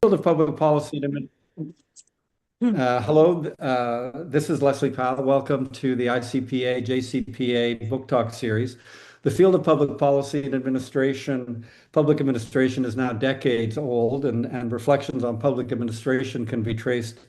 Field of Public Policy. Hello, this is Leslie Powell. Welcome to the ICPA JCPA Book Talk series. The field of public policy and administration, public administration is now decades old, and reflections on public administration can be traced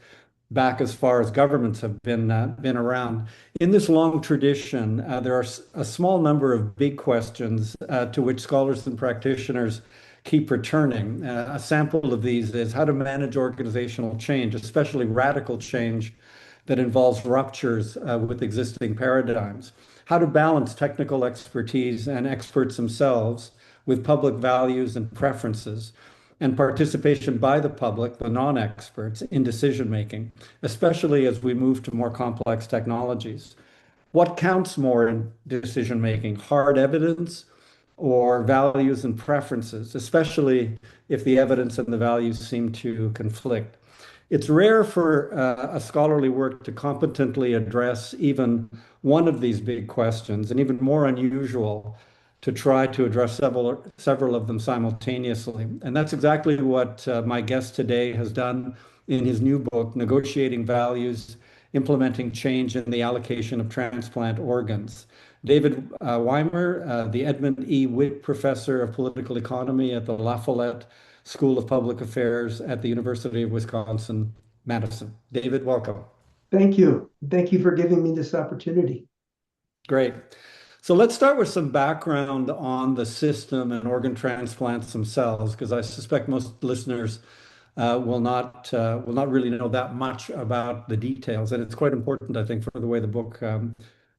back as far as governments have been around. In this long tradition, there are a small number of big questions to which scholars and practitioners keep returning. A sample of these is how to manage organizational change, especially radical change that involves ruptures with existing paradigms. How to balance technical expertise and experts themselves with public values and preferences, and participation by the public, the non-experts, in decision making, especially as we move to more complex technologies. What counts more in decision making, hard evidence or values and preferences, especially if the evidence and the values seem to conflict? It's rare for a scholarly work to competently address even one of these big questions, and even more unusual to try to address several of them simultaneously. And that's exactly what my guest today has done in his new book, Negotiating Values, Implementing Change in the Allocation of Transplant Organs. David Weimer, the Edwin E. Witte Professor of Political Economy at the Follette School of Public Affairs at the University of Wisconsin, Madison. David, welcome. Thank you. Thank you for giving me this opportunity. Great. So let's start with some background on the system and organ transplants themselves, because I suspect most listeners will not really know that much about the details, and it's quite important, I think, for the way the book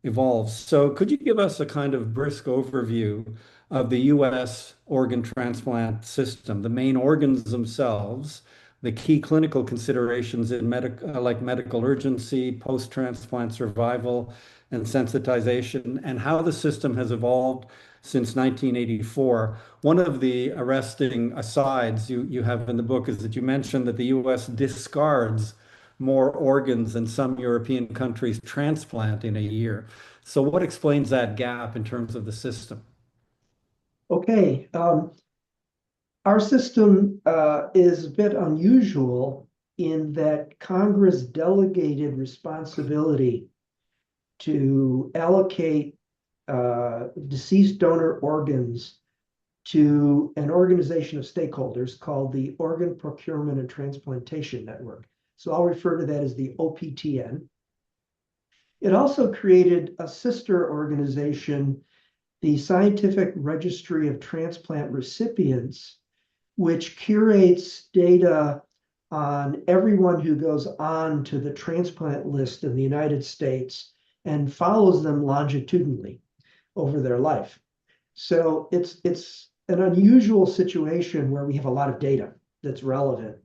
evolves. So could you give us a kind of brisk overview of the U.S. organ transplant system, the main organs themselves, the key clinical considerations in like medical urgency, post-transplant survival, and sensitization, and how the system has evolved since 1984. One of the arresting asides you have in the book is that you mentioned that the US discards more organs than some European countries transplant in a year. So what explains that gap in terms of the system? Okay. Our system is a bit unusual in that Congress delegated responsibility to allocate deceased donor organs to an organization of stakeholders called the Organ Procurement and Transplantation Network. So I'll refer to that as the OPTN. It also created a sister organization, the Scientific Registry of Transplant Recipients, which curates data on everyone who goes on to the transplant list in the United States and follows them longitudinally over their life. So it's an unusual situation where we have a lot of data that's relevant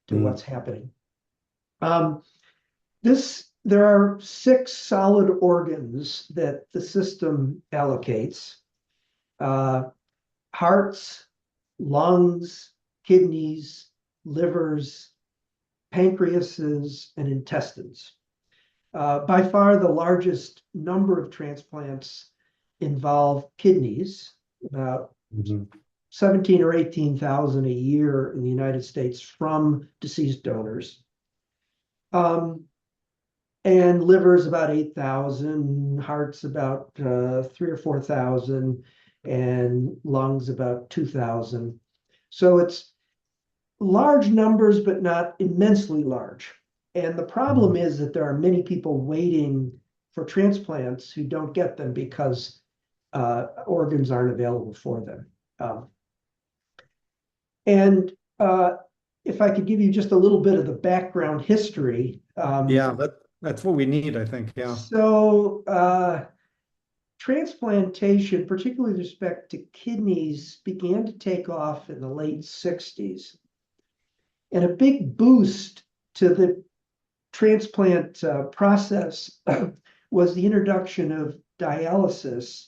to what's happening. There are 6 solid organs that the system allocates: hearts, lungs, kidneys, livers, pancreases, and intestines. By far, the largest number of transplants involve kidneys, about 17 or 18,000 a year in the United States from deceased donors. And livers about 8,000, hearts about 3,000 or 4,000, and lungs about 2,000. So it's large numbers, but not immensely large. And the problem is that there are many people waiting for transplants who don't get them because organs aren't available for them. If I could give you just a little bit of the background history. Yeah, that's what we need, I think. Yeah. So transplantation, particularly with respect to kidneys, began to take off in the late 60s. And a big boost to the transplant process was the introduction of dialysis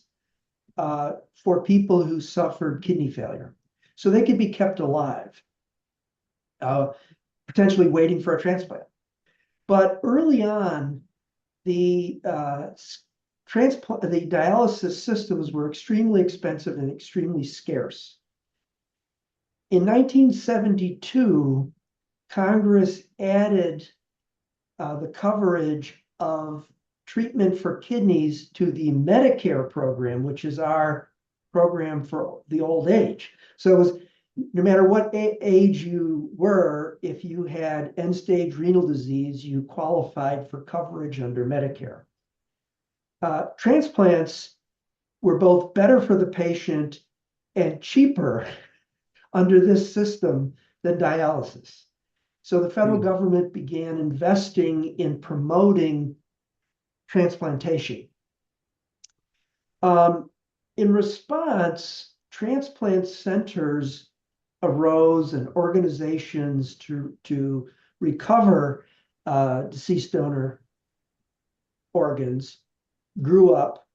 for people who suffered kidney failure. So they could be kept alive, potentially waiting for a transplant. But early on, the dialysis systems were extremely expensive and extremely scarce. In 1972, Congress added the coverage of treatment for kidneys to the Medicare program, which is our program for the old age. So it was no matter what age you were, if you had end-stage renal disease, you qualified for coverage under Medicare. Transplants were both better for the patient and cheaper under this system than dialysis. So the federal government began investing in promoting transplantation. In response, transplant centers arose and organizations to recover deceased donor organs grew up,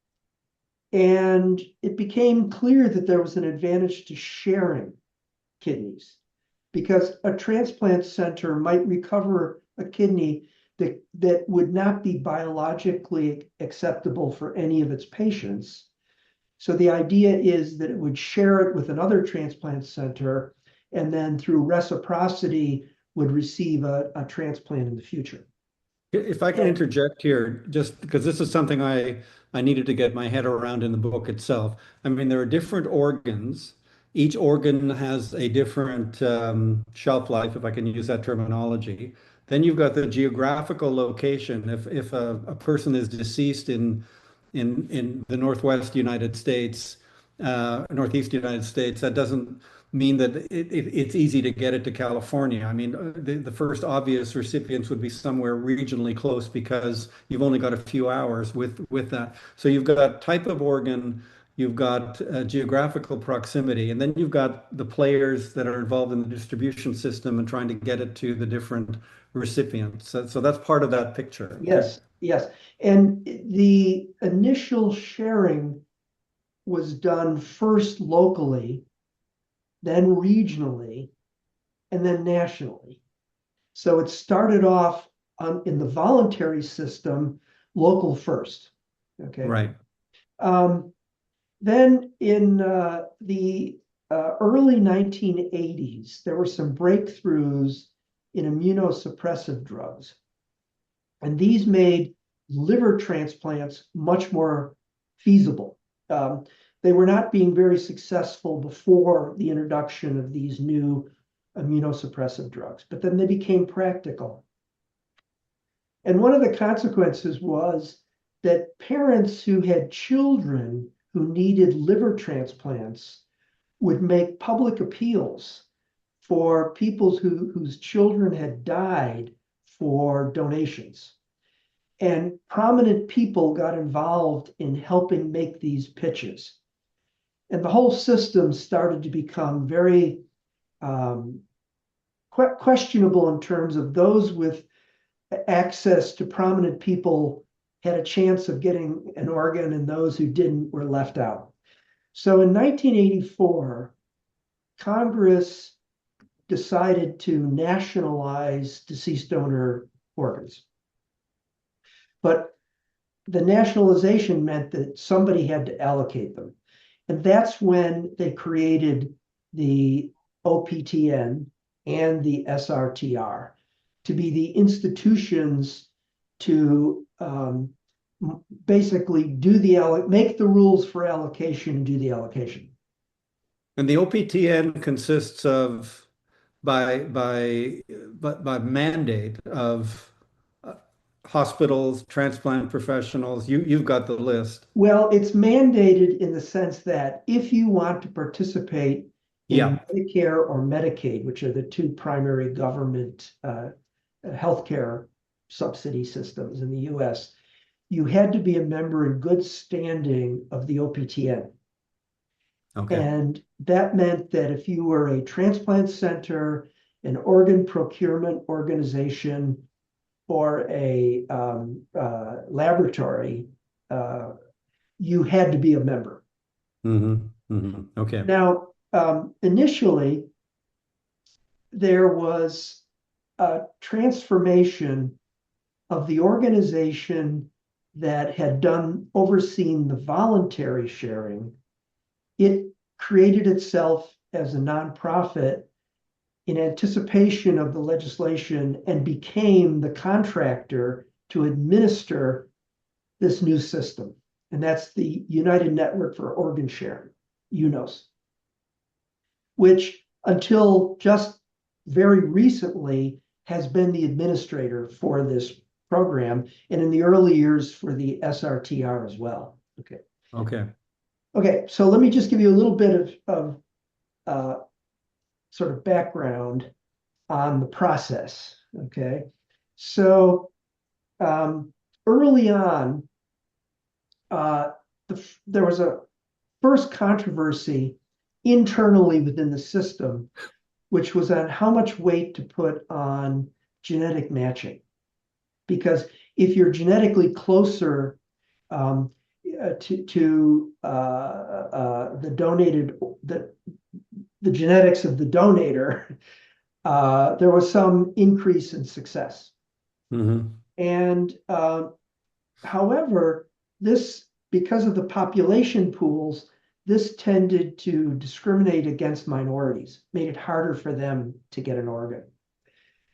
and it became clear that there was an advantage to sharing kidneys, because a transplant center might recover a kidney that would not be biologically acceptable for any of its patients. So the idea is that it would share it with another transplant center, and then through reciprocity would receive a transplant in the future. If I can interject here, just because this is something I needed to get my head around in the book itself. I mean, there are different organs. Each organ has a different shelf life, if I can use that terminology. Then you've got the geographical location. If a person is deceased in the Northwest United States, Northeast United States, that doesn't mean that it's easy to get it to California. I mean, the first obvious recipients would be somewhere regionally close because you've only got a few hours with that. So you've got type of organ, you've got geographical proximity, and then you've got the players that are involved in the distribution system and trying to get it to the different recipients. So that's part of that picture. Yes, yes. And the initial sharing was done first locally, then regionally, and then nationally. So it started off in the voluntary system, local first. Okay. Right. Then in the early 1980s, there were some breakthroughs in immunosuppressive drugs. And these made liver transplants much more feasible. They were not being very successful before the introduction of these new immunosuppressive drugs, but then they became practical. And one of the consequences was that parents who had children who needed liver transplants would make public appeals for people whose children had died for donations. And prominent people got involved in helping make these pitches. And the whole system started to become very questionable in terms of those with access to prominent people had a chance of getting an organ, and those who didn't were left out. So in 1984, Congress decided to nationalize deceased donor organs. But the nationalization meant that somebody had to allocate them. And that's when they created the OPTN and the SRTR to be the institutions to basically make the rules for allocation and do the allocation. And the OPTN consists of by mandate of hospitals, transplant professionals. You've got the list. Well, it's mandated in the sense that if you want to participate in Medicare or Medicaid, which are the two primary government healthcare subsidy systems in the US, you had to be a member in good standing of the OPTN. Okay. And that meant that if you were a transplant center, an organ procurement organization, or a laboratory, you had to be a member. Okay. Now, initially, there was a transformation of the organization that had overseen the voluntary sharing. It created itself as a nonprofit in anticipation of the legislation and became the contractor to administer this new system. And that's the United Network for Organ Sharing, UNOS, which until just very recently has been the administrator for this program, and in the early years for the SRTR as well. Okay. Okay. Okay, so let me just give you a little bit of sort of background on the process. Okay, so early on, there was a first controversy internally within the system, which was on how much weight to put on genetic matching. Because if you're genetically closer to the donated, the genetics of the donator, there was some increase in success. Mm-hmm. And however, because of the population pools, this tended to discriminate against minorities, made it harder for them to get an organ.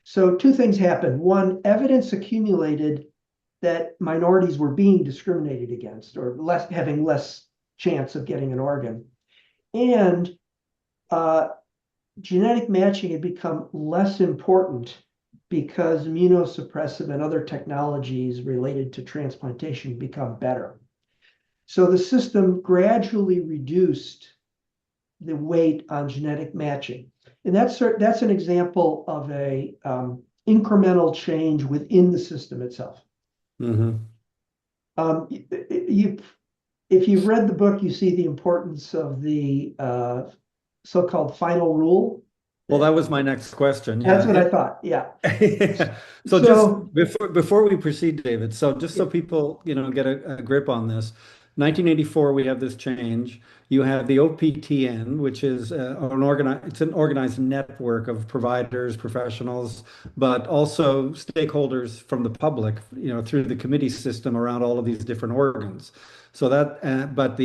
So two things happened. One, evidence accumulated that minorities were being discriminated against or having less chance of getting an organ. And genetic matching had become less important because immunosuppressive and other technologies related to transplantation become better. So the system gradually reduced the weight on genetic matching. And that's an example of a incremental change within the system itself. Mm-hmm. If you've read the book, you see the importance of the so-called final rule. Well, that was my next question. That's what I thought. Yeah. So So just before we proceed, David, so just so people, get a grip on this, 1984, we have this change. You have the OPTN, which is it's an organized network of providers, professionals, but also stakeholders from the public, through the committee system around all of these different organs. So that, but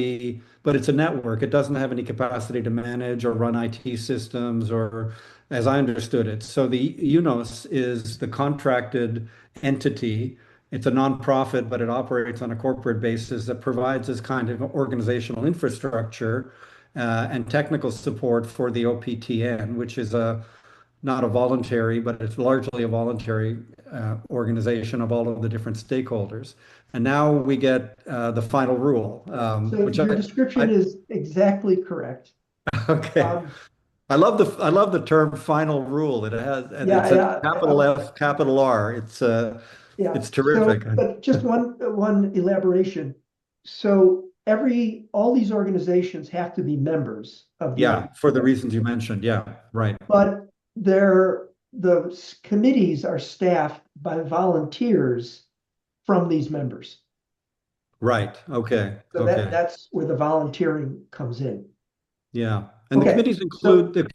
it's a network. It doesn't have any capacity to manage or run IT systems, or as I understood it. So the UNOS is the contracted entity. It's a nonprofit, but it operates on a corporate basis that provides this kind of organizational infrastructure and technical support for the OPTN, which is not a voluntary, but it's largely a voluntary organization of all of the different stakeholders. And now we get the final rule, so which your description is exactly correct. okay. I love the term final rule. It has, and it's a capital F, capital R. It's terrific. So, but just one elaboration. So all these organizations have to be members of the Yeah, for the ICPA. reasons you mentioned. Yeah, right. But the committees are staffed by volunteers from these members. Right. Okay. So Okay. that's where the volunteering comes in. Yeah. And Okay. the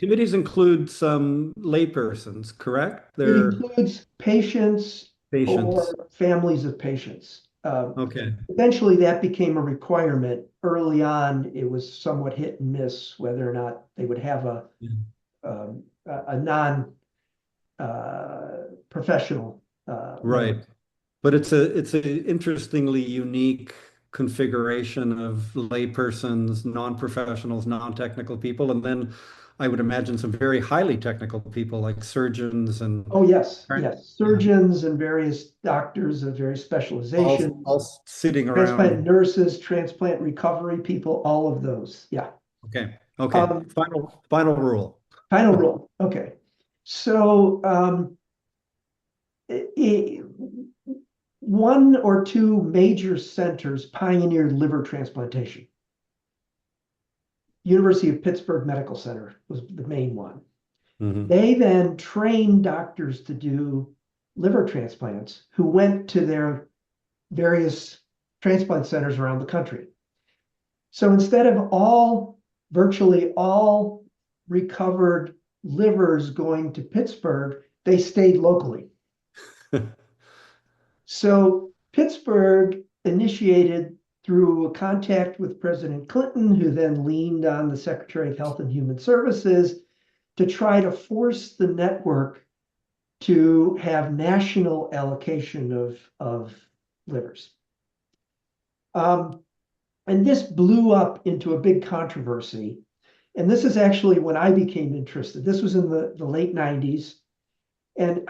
committees include some laypersons, correct? It They're includes patients patients. or families of patients. Okay. Eventually, that became a requirement. Early on, it was somewhat hit and miss whether or not they would have a non-professional member. Right. But it's a interestingly unique configuration of laypersons, non-professionals, non-technical people, and then I would imagine some very highly technical people like surgeons and Oh, yes, right? yes. Yeah, Surgeons and various doctors of various specializations, all sitting transplant around. nurses, transplant recovery people, all of those. Yeah. Okay. Okay. Um, Final rule. Final rule. Okay. So one or two major centers pioneered liver transplantation. University of Pittsburgh Medical Center was the main one. Mhm. They then trained doctors to do liver transplants who went to their various transplant centers around the country. So instead of virtually all recovered livers going to Pittsburgh, they stayed locally. So Pittsburgh initiated through a contact with President Clinton, who then leaned on the Secretary of Health and Human Services, to try to force the network to have national allocation of livers. And this blew up into a big controversy. And this is actually when I became interested. This was in the late 90s. And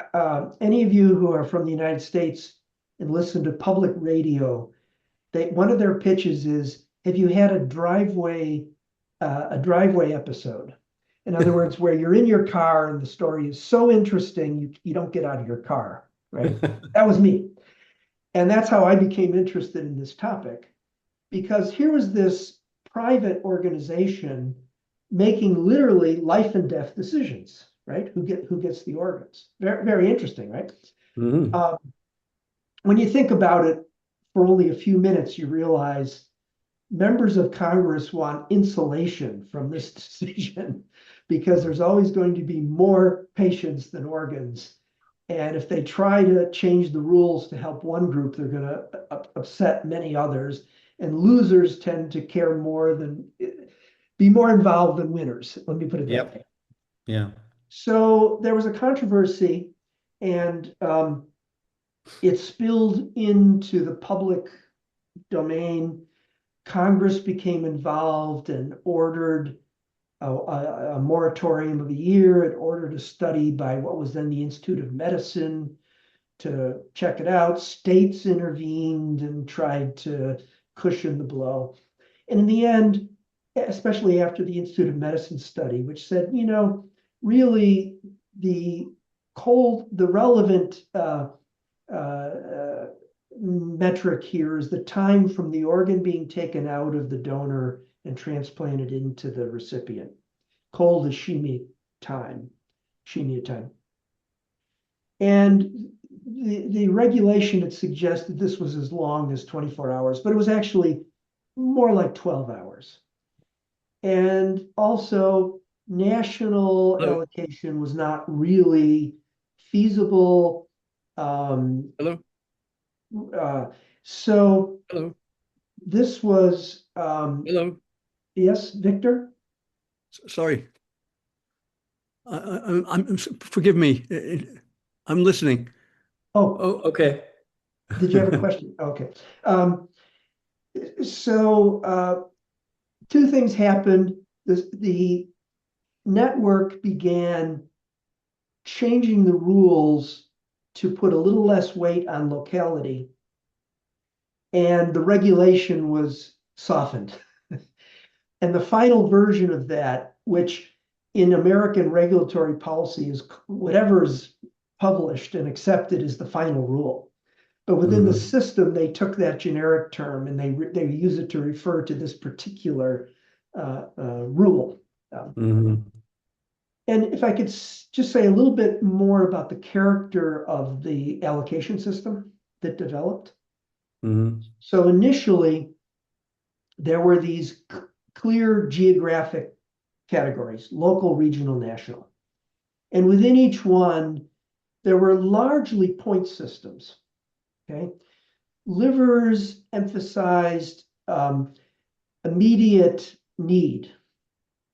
any of you who are from the United States and listen to public radio, one of their pitches is, have you had a driveway episode? In other words, where you're in your car and the story is so interesting, you don't get out of your car, right? That was me. And that's how I became interested in this topic, because here was this private organization making literally life and death decisions, right? Who gets the organs? Very, very interesting, right? Mhm. When you think about it for only a few minutes, you realize members of Congress want insulation from this decision because there's always going to be more patients than organs. And if they try to change the rules to help one group, they're going to upset many others. And losers tend to care more than be more involved than winners. Let me put it that way. Yeah. So there was a controversy, and it spilled into the public domain. Congress became involved and ordered a moratorium of a year. It ordered a study by what was then the Institute of Medicine to check it out. States intervened and tried to cushion the blow. And in the end, especially after the Institute of Medicine study, which said, really the relevant metric here is the time from the organ being taken out of the donor and transplanted into the recipient. Cold ischemia time. And the regulation had suggested this was as long as 24 hours, but it was actually more like 12 hours. And also, national Hello. allocation was not really feasible. Hello. So Hello. this was, Hello. yes, Victor? Sorry. Forgive me. I'm listening. Oh, Oh, okay. did you have a question? Okay. So two things happened. The network began changing the rules to put a little less weight on locality, and the regulation was softened. And the final version of that, which in American regulatory policy is whatever is published and accepted is the final rule. But within the system, they took that generic term and they use it to refer to this particular rule. And if I could just say a little bit more about the character of the allocation system that developed. So initially, there were these clear geographic categories: local, regional, national. And within each one, there were largely point systems. Okay. Livers emphasized immediate need,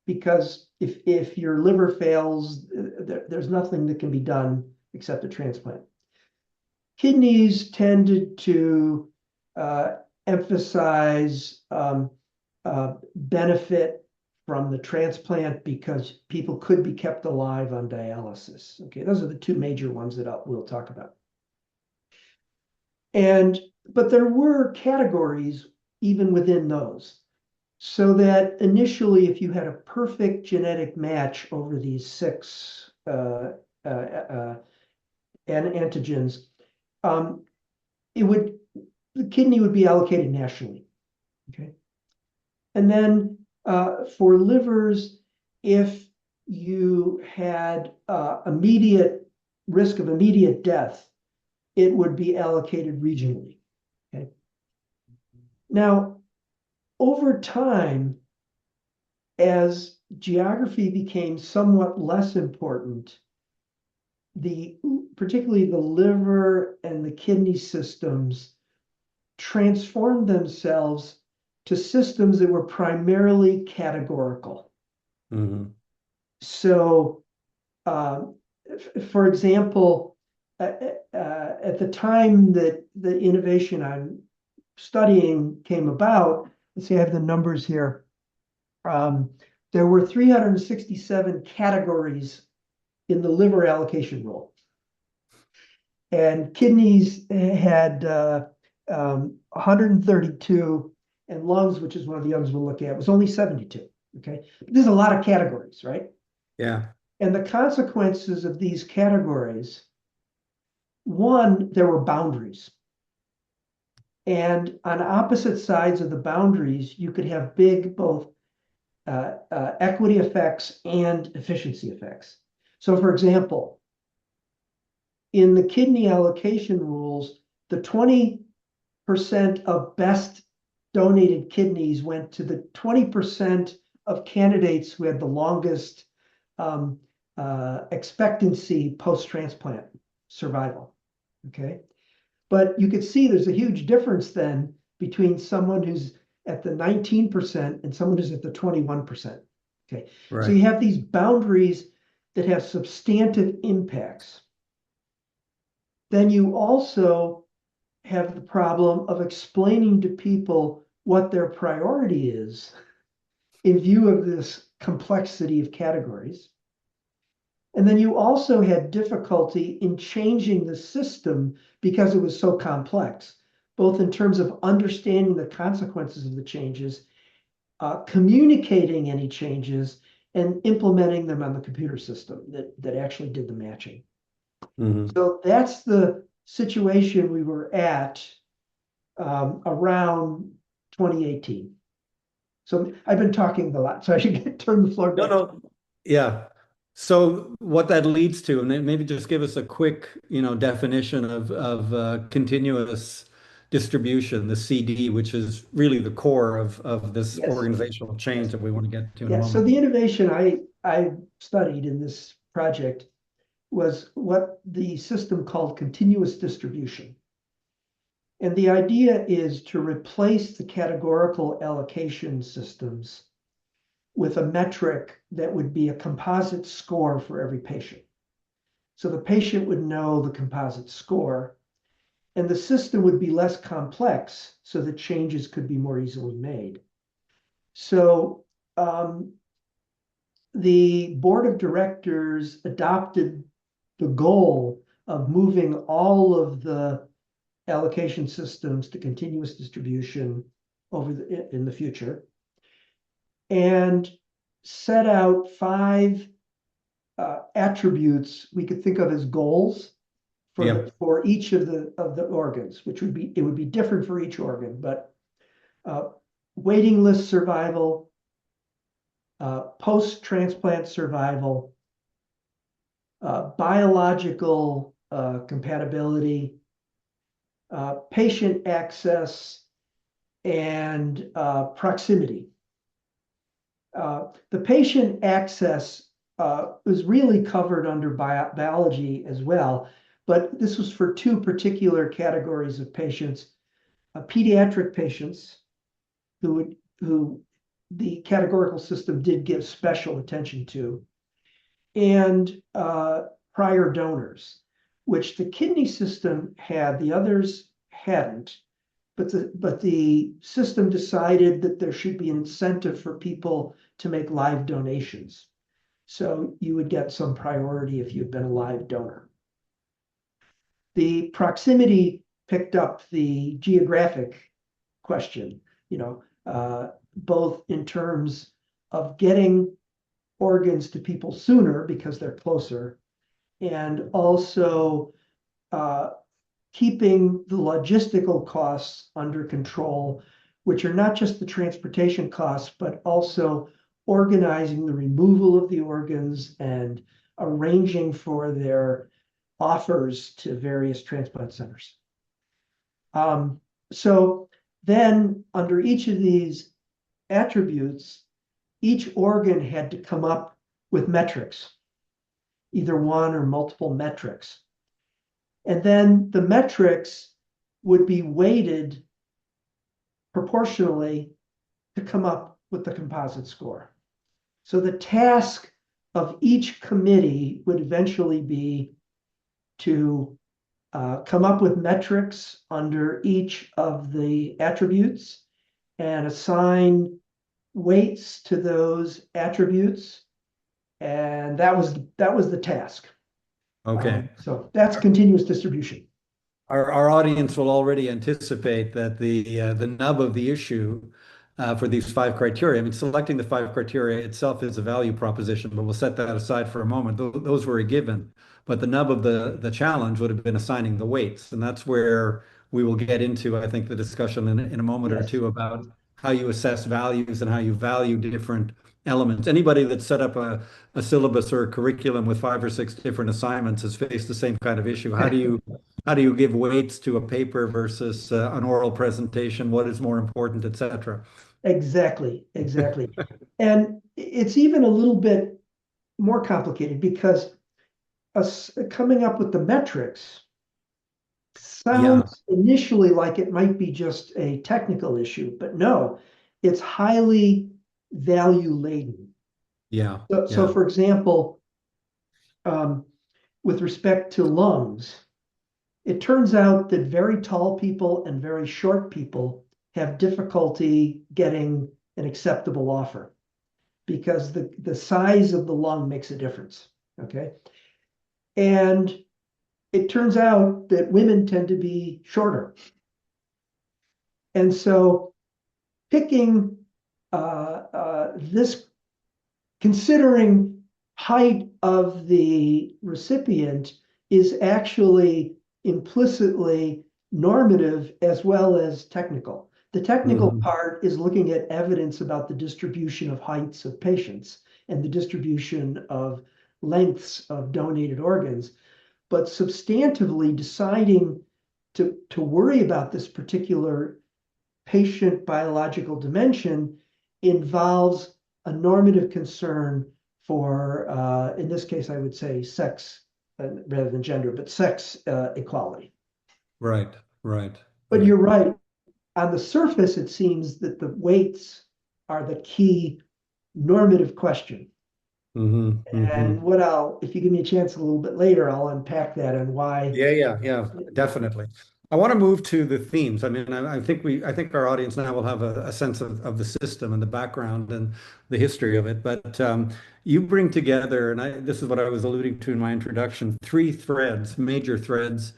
because if your liver fails, there's nothing that can be done except a transplant. Kidneys tended to emphasize benefit from the transplant because people could be kept alive on dialysis. Okay, those are the two major ones that we'll talk about. But there were categories even within those, so that initially, if you had a perfect genetic match over these 6 antigens, the kidney would be allocated nationally. Okay, and then for livers, if you had immediate risk of immediate death, it would be allocated regionally. Okay. Now, over time, as geography became somewhat less important, particularly the liver and the kidney systems transformed themselves to systems that were primarily categorical. So, for example, at the time that the innovation I'm studying came about, let's see, I have the numbers here. There were 367 categories in the liver allocation rule. And kidneys had 132, and lungs, which is one of the others we'll look at, was only 72. Okay, there's a lot of categories, right? Yeah. And the consequences of these categories, one, there were boundaries. And on opposite sides of the boundaries, you could have big both equity effects and efficiency effects. So for example, in the kidney allocation rules, the 20% of best donated kidneys went to the 20% of candidates who had the longest expectancy post-transplant survival, okay? But you could see there's a huge difference then between someone who's at the 19% and someone who's at the 21%, okay? Right. So you have these boundaries that have substantive impacts. Then you also have the problem of explaining to people what their priority is in view of this complexity of categories. And then you also had difficulty in changing the system because it was so complex, both in terms of understanding the consequences of the changes, communicating any changes, and implementing them on the computer system that actually did the matching. Mm-hmm. So that's the situation we were at around 2018. So I've been talking a lot, so I should turn the floor back. No. Yeah. So what that leads to, and then maybe just give us a quick, definition of continuous distribution, the CD, which is really the core of this Yes. Organizational change that we want to get to in a Yeah, moment. so the innovation I studied in this project was what the system called continuous distribution. And the idea is to replace the categorical allocation systems with a metric that would be a composite score for every patient. So the patient would know the composite score, and the system would be less complex so that changes could be more easily made. So the board of directors adopted the goal of moving all of the allocation systems to continuous distribution in the future, and set out 5 attributes we could think of as goals for each of the organs, which would be different for each organ, but waiting list survival, post-transplant survival, biological compatibility, patient access, and proximity. The patient access was really covered under biology as well, but this was for 2 particular categories of patients: pediatric patients who the categorical system did give special attention to, and prior donors, which the kidney system had, the others hadn't. But the system decided that there should be an incentive for people to make live donations. So you would get some priority if you'd been a live donor. The proximity picked up the geographic question, both in terms of getting organs to people sooner because they're closer, and also keeping the logistical costs under control, which are not just the transportation costs, but also organizing the removal of the organs and arranging for their offers to various transplant centers. So then under each of these attributes, each organ had to come up with metrics, either one or multiple metrics. And then the metrics would be weighted proportionally to come up with the composite score. So the task of each committee would eventually be to come up with metrics under each of the attributes and assign weights to those attributes. And that was the task. Okay. So that's continuous distribution. Our audience will already anticipate that the nub of the issue for these five criteria. I mean, selecting the five criteria itself is a value proposition, but we'll set that aside for a moment. Those were a given, but the nub of the challenge would have been assigning the weights, and that's where we will get into, I think, the discussion in a moment or Yes. two about how you assess values and how you value different elements. Anybody that set up a syllabus or a curriculum with 5 or 6 different assignments has faced the same kind of issue. How do you give weights to a paper versus an oral presentation? What is more important, et cetera? Exactly. And it's even a little bit more complicated because coming up with the metrics sounds initially like it might be just a technical issue, but no, it's highly value laden. Yeah. So for example, with respect to lungs, it turns out that very tall people and very short people have difficulty getting an acceptable offer because the size of the lung makes a difference. Okay. And it turns out that women tend to be shorter. And so picking this, considering height of the recipient is actually implicitly normative as well as technical. The technical part is looking at evidence about the distribution of heights of patients and the distribution of lengths of donated organs. But substantively deciding to worry about this particular patient biological dimension involves a normative concern for, in this case, I would say sex rather than gender, but sex equality. Right. But you're right. On the surface, it seems that the weights are the key normative question. And if you give me a chance a little bit later, I'll unpack that and why. Yeah, definitely. I want to move to the themes. I mean, I think our audience now will have a sense of the system and the background and the history of it. But you bring together, and this is what I was alluding to in my introduction, 3 threads, major threads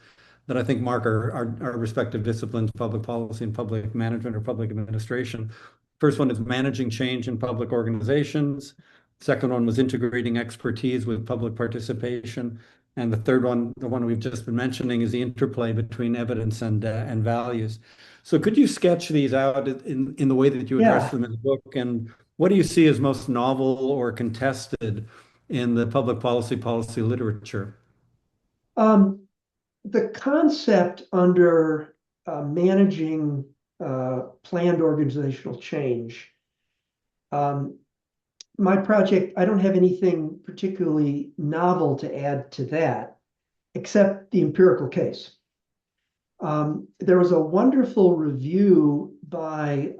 that I think mark our respective disciplines, public policy and public management or public administration. First one is managing change in public organizations. Second one was integrating expertise with public participation. And the third one, the one we've just been mentioning, is the interplay between evidence and values. So could you sketch these out in the way that you address them in the book? And what do you see as most novel or contested in the public policy literature? The concept under managing planned organizational change, my project, I don't have anything particularly novel to add to that, except the empirical case. There was a wonderful review by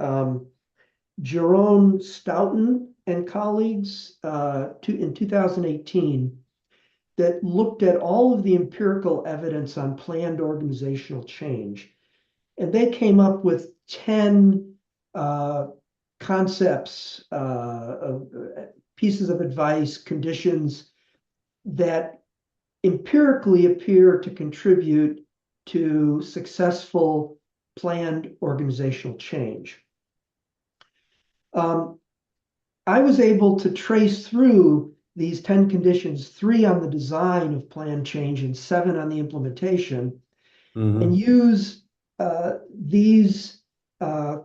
Jerome Stoughton and colleagues in 2018 that looked at all of the empirical evidence on planned organizational change. And they came up with 10 concepts, pieces of advice, conditions that empirically appear to contribute to successful planned organizational change. I was able to trace through these 10 conditions, 3 on the design of planned change and 7 on the implementation, and use these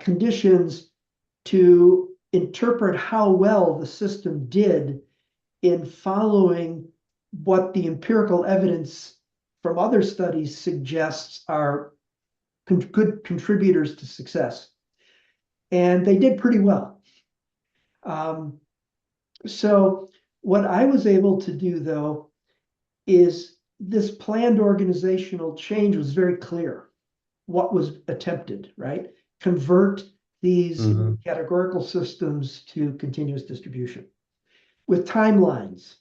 conditions to interpret how well the system did in following what the empirical evidence from other studies suggests are good contributors to success. And they did pretty well. So what I was able to do, though, is this planned organizational change was very clear what was attempted, right? Convert these categorical systems to continuous distribution. with timelines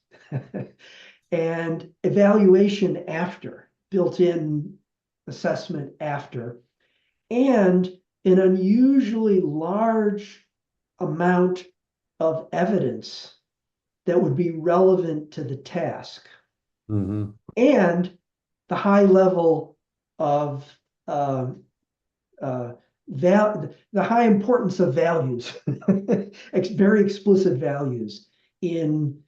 and evaluation after, built-in assessment after, and an unusually large amount of evidence that would be relevant to the task, Mhm. and the high level of the high importance of values, very explicit values in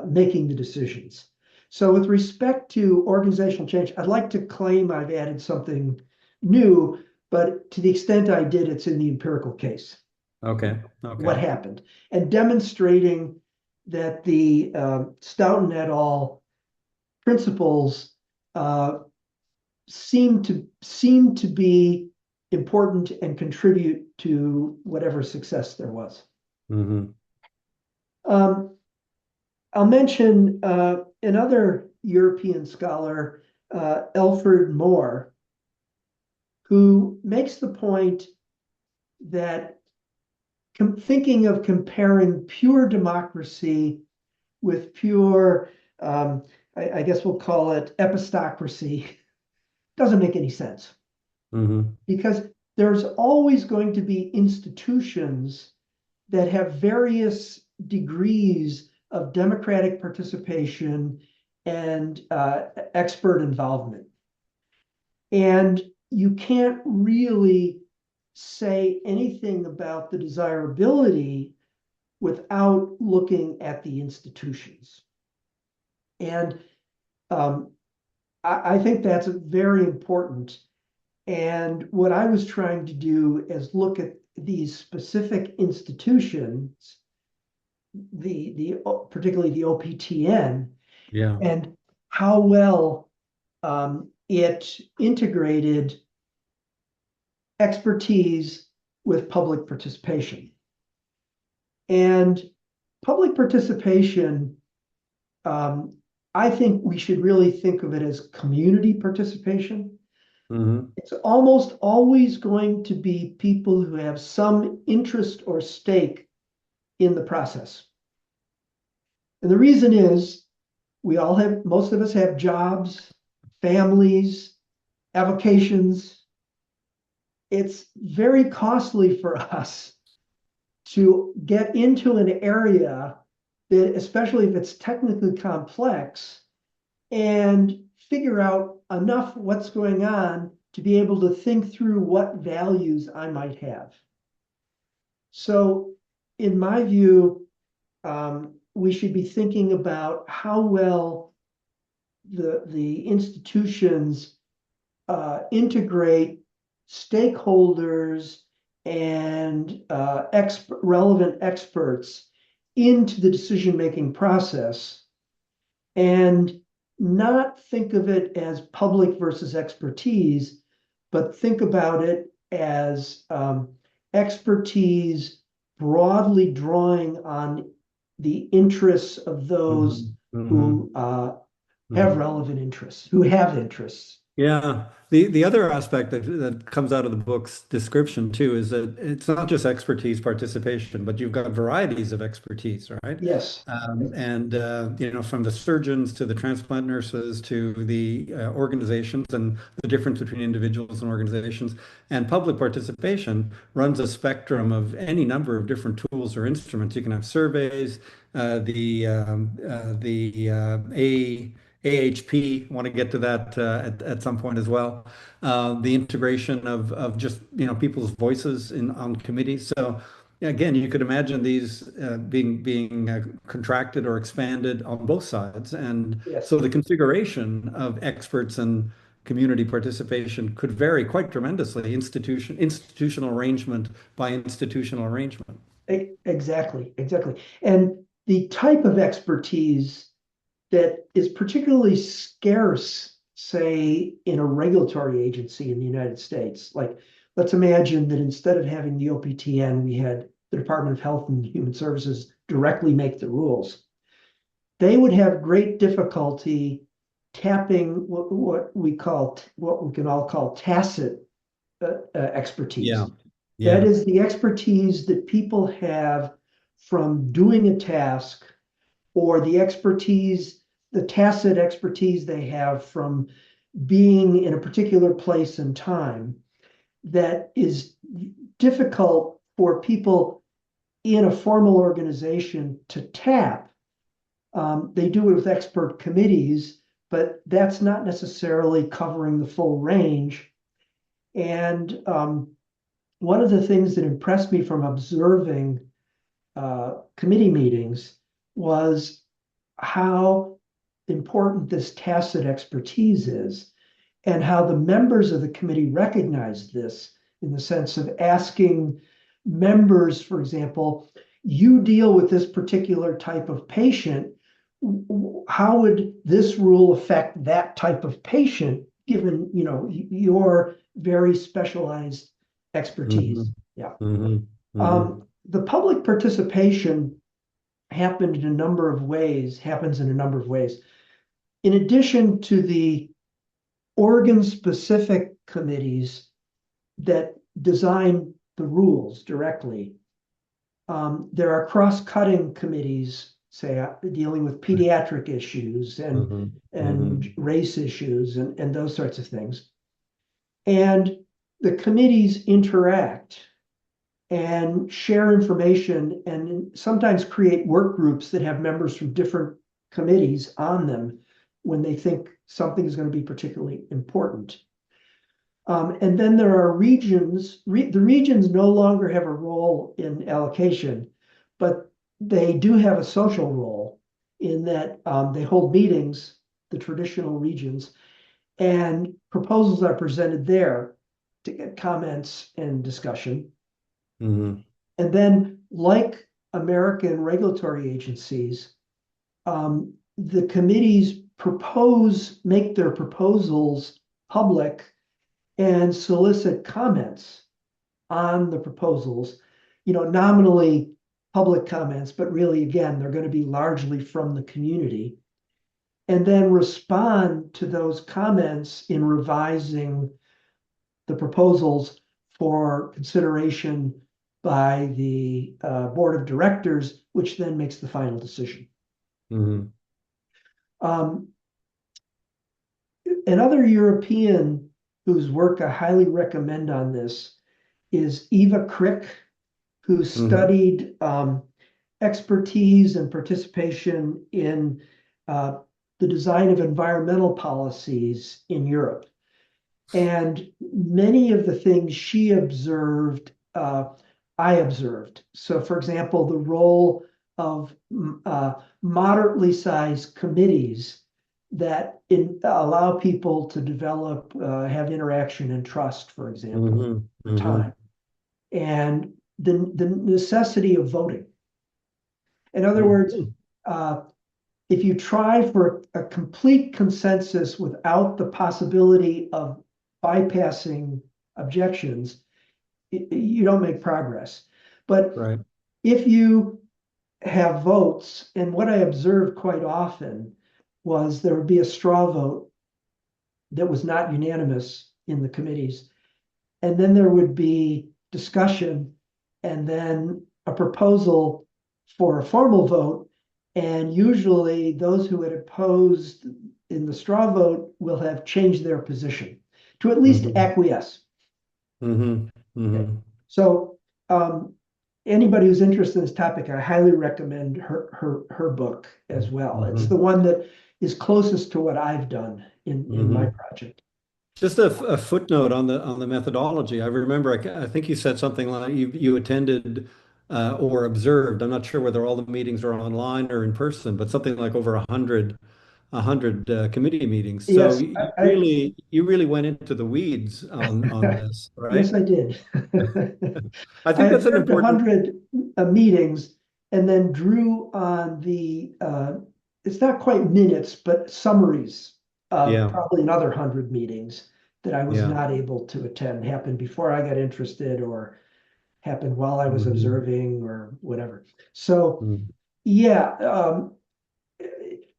making the decisions. So with respect to organizational change, I'd like to claim I've added something new, but to the extent I did, it's in the empirical case. Okay. What happened, and demonstrating that the Stoughton et al. Principles seem to be important and contribute to whatever success there was. Mhm. I'll mention another European scholar, Alfred Moore, who makes the point that thinking of comparing pure democracy with pure, I guess we'll call it epistocracy, doesn't make any sense. Mhm. Because there's always going to be institutions that have various degrees of democratic participation and expert involvement. And you can't really say anything about the desirability without looking at the institutions. And I think that's very important. And what I was trying to do is look at these specific institutions, particularly the OPTN, Yeah. and how well it integrated expertise with public participation. And public participation, I think we should really think of it as community participation. Mhm. It's almost always going to be people who have some interest or stake in the process. And the reason is most of us have jobs, families, avocations. It's very costly for us to get into an area that, especially if it's technically complex, and figure out enough what's going on to be able to think through what values I might have. So in my view, we should be thinking about how well the institutions integrate stakeholders and relevant experts into the decision-making process, and not think of it as public versus expertise, but think about it as expertise broadly drawing on the interests of those Mhm. who have Mhm. relevant interests, who have interests. Yeah. The other aspect that comes out of the book's description too is that it's not just expertise participation, but you've got varieties of expertise, right? Yes. And from the surgeons to the transplant nurses to the organizations, and the difference between individuals and organizations, and public participation runs a spectrum of any number of different tools or instruments. You can have surveys, AHP, want to get to that at some point as well. The integration of just people's voices on committees. So again, you could imagine these being contracted or expanded on both sides, and Yes. so the configuration of experts and community participation could vary quite tremendously, institutional arrangement by institutional arrangement. Exactly. And the type of expertise that is particularly scarce, say, in a regulatory agency in the United States. Like, let's imagine that instead of having the OPTN, we had the Department of Health and Human Services directly make the rules. They would have great difficulty tapping what we can all call tacit expertise. Yeah. That Yeah. is the expertise that people have from doing a task or the expertise, the tacit expertise they have from being in a particular place and time that is difficult for people in a formal organization to tap. They do it with expert committees, but that's not necessarily covering the full range. And one of the things that impressed me from observing committee meetings was how important this tacit expertise is, and how the members of the committee recognized this in the sense of asking members, for example, you deal with this particular type of patient. How would this rule affect that type of patient, given your very specialized expertise? Yeah. The public participation happens in a number of ways. In addition to the organ-specific committees that design the rules directly, there are cross-cutting committees, say, dealing with pediatric issues and race issues and those sorts of things. And the committees interact and share information and sometimes create work groups that have members from different committees on them when they think something is going to be particularly important. And then there are regions. The regions no longer have a role in allocation, but they do have a social role in that they hold meetings, the traditional regions, and proposals are presented there to get comments and discussion. And then, like American regulatory agencies, the committees make their proposals public and solicit comments on the proposals, nominally public comments, but really, again, they're going to be largely from the community, and then respond to those comments in revising the proposals for consideration by the board of directors, which then makes the final decision. Another European whose work I highly recommend on this is Eva Crick, who studied expertise and participation in the design of environmental policies in Europe. And many of the things she observed, I observed. So, for example, the role of moderately sized committees that allow people to develop, have interaction and trust, for example, over time. And the necessity of voting. In other words, if you try for a complete consensus without the possibility of bypassing objections, you don't make progress. But if you have votes, and what I observed quite often was there would be a straw vote that was not unanimous in the committees, and then there would be discussion, and then a proposal for a formal vote, and usually those who had opposed in the straw vote will have changed their position to at least acquiesce. Okay. So anybody who's interested in this topic, I highly recommend her book as well. It's the one that is closest to what I've done in my project. Just a footnote on the methodology. I remember, I think you said something like you attended or observed. I'm not sure whether all the meetings are online or in person, but something like over 100 committee meetings. So yes, you really went into the weeds on this, right? Yes, I did. I think that's an important 100 meetings, and then drew on the it's not quite minutes, but summaries of probably another 100 meetings that I was not able to attend. Happened before I got interested, or happened while I was observing, or whatever. So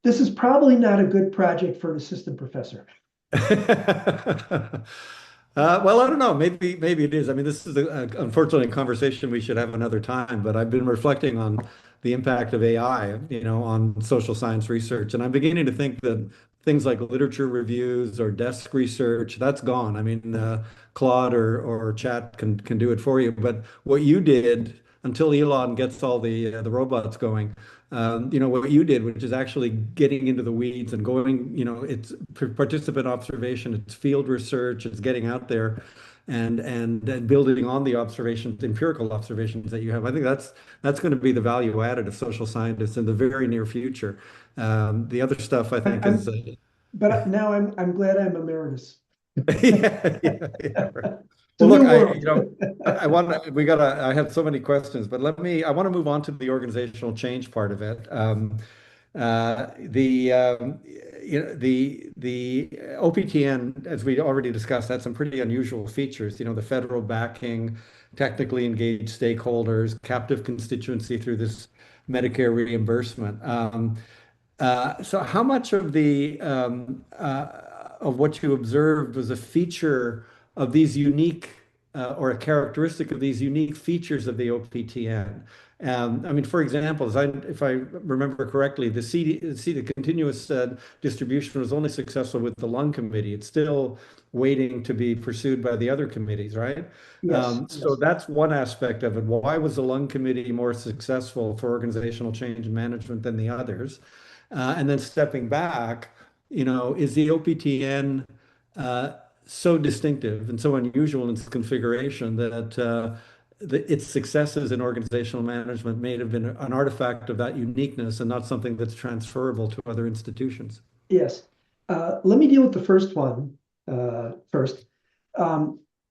this is probably not a good project for an assistant professor. Well, I don't know. Maybe it is. I mean, this is unfortunately a conversation we should have another time. But I've been reflecting on the impact of AI, on social science research, and I'm beginning to think that things like literature reviews or desk research, that's gone. I mean, Claude or Chat can do it for you. But what you did until Elon gets all the robots going, what you did, which is actually getting into the weeds and going, it's participant observation, it's field research, it's getting out there and building on the observations, empirical observations that you have. I think that's going to be the value added of social scientists in the very near future. The other stuff I think is, But now I'm glad I'm emeritus. yeah, right. It's a Well, look, new world. I have so many questions, but I want to move on to the organizational change part of it. The the OPTN, as we already discussed, had some pretty unusual features. The federal backing, technically engaged stakeholders, captive constituency through this Medicare reimbursement. So how much of what you observed was a feature of these unique or a characteristic of these unique features of the OPTN? I mean, for example, if I remember correctly, the continuous distribution was only successful with the lung committee. It's still waiting to be pursued by the other committees, right? Yes, So yes. that's one aspect of it. Why was the lung committee more successful for organizational change and management than the others? And then stepping back, is the OPTN so distinctive and so unusual in its configuration that its successes in organizational management may have been an artifact of that uniqueness and not something that's transferable to other institutions? Yes. Let me deal with the first one first.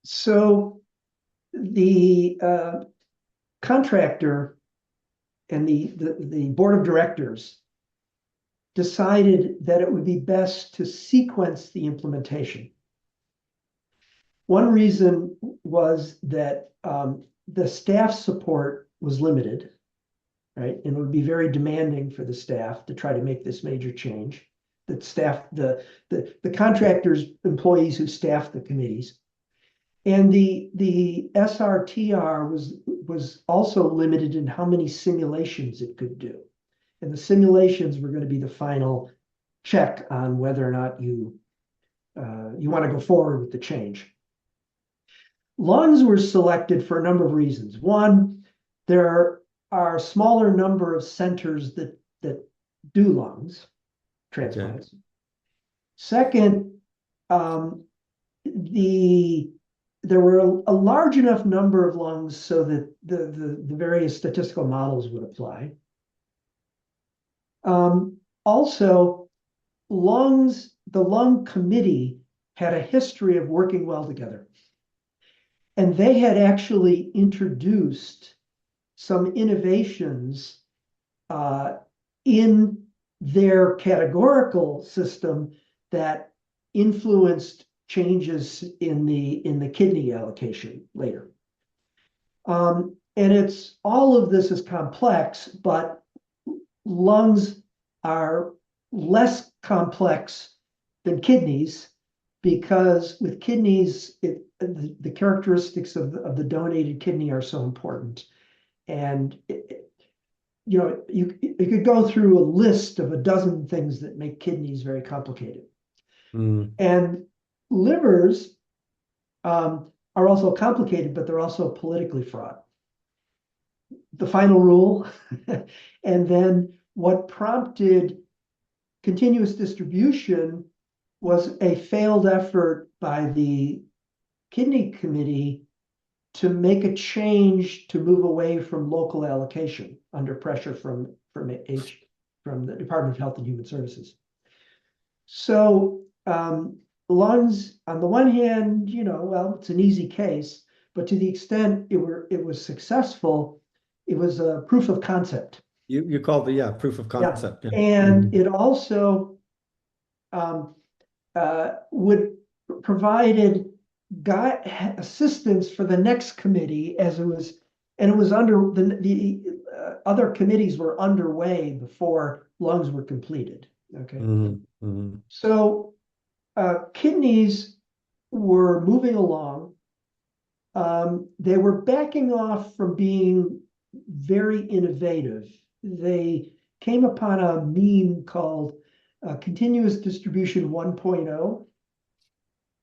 So the contractor and the board of directors decided that it would be best to sequence the implementation. One reason was that the staff support was limited, right? And it would be very demanding for the staff to try to make this major change. The contractors, employees who staff the committees. And the SRTR was also limited in how many simulations it could do. And the simulations were going to be the final check on whether or not you want to go forward with the change. Lungs were selected for a number of reasons. One, there are a smaller number of centers that do lungs transplants. Okay. Second, there were a large enough number of lungs so that the various statistical models would apply. Also, the lung committee had a history of working well together. And they had actually introduced some innovations in their categorical system that influenced changes in the kidney allocation later. And all of this is complex, but lungs are less complex than kidneys, because with kidneys, the characteristics of the donated kidney are so important. And you could go through a list of a dozen things that make kidneys very complicated. And livers are also complicated, but they're also politically fraught. The final rule, and then what prompted continuous distribution was a failed effort by the kidney committee to make a change to move away from local allocation under pressure from the Department of Health and Human Services. So lungs, on the one hand, well, it's an easy case, but to the extent it was successwould it was a proof of concept. You called the proof of concept. Yeah. And it also would provided assistance for the next committee as it was, and it was under the other committees were underway before lungs were completed. Okay. So kidneys were moving along. They were backing off from being very innovative. They came upon a meme called continuous distribution 1.0.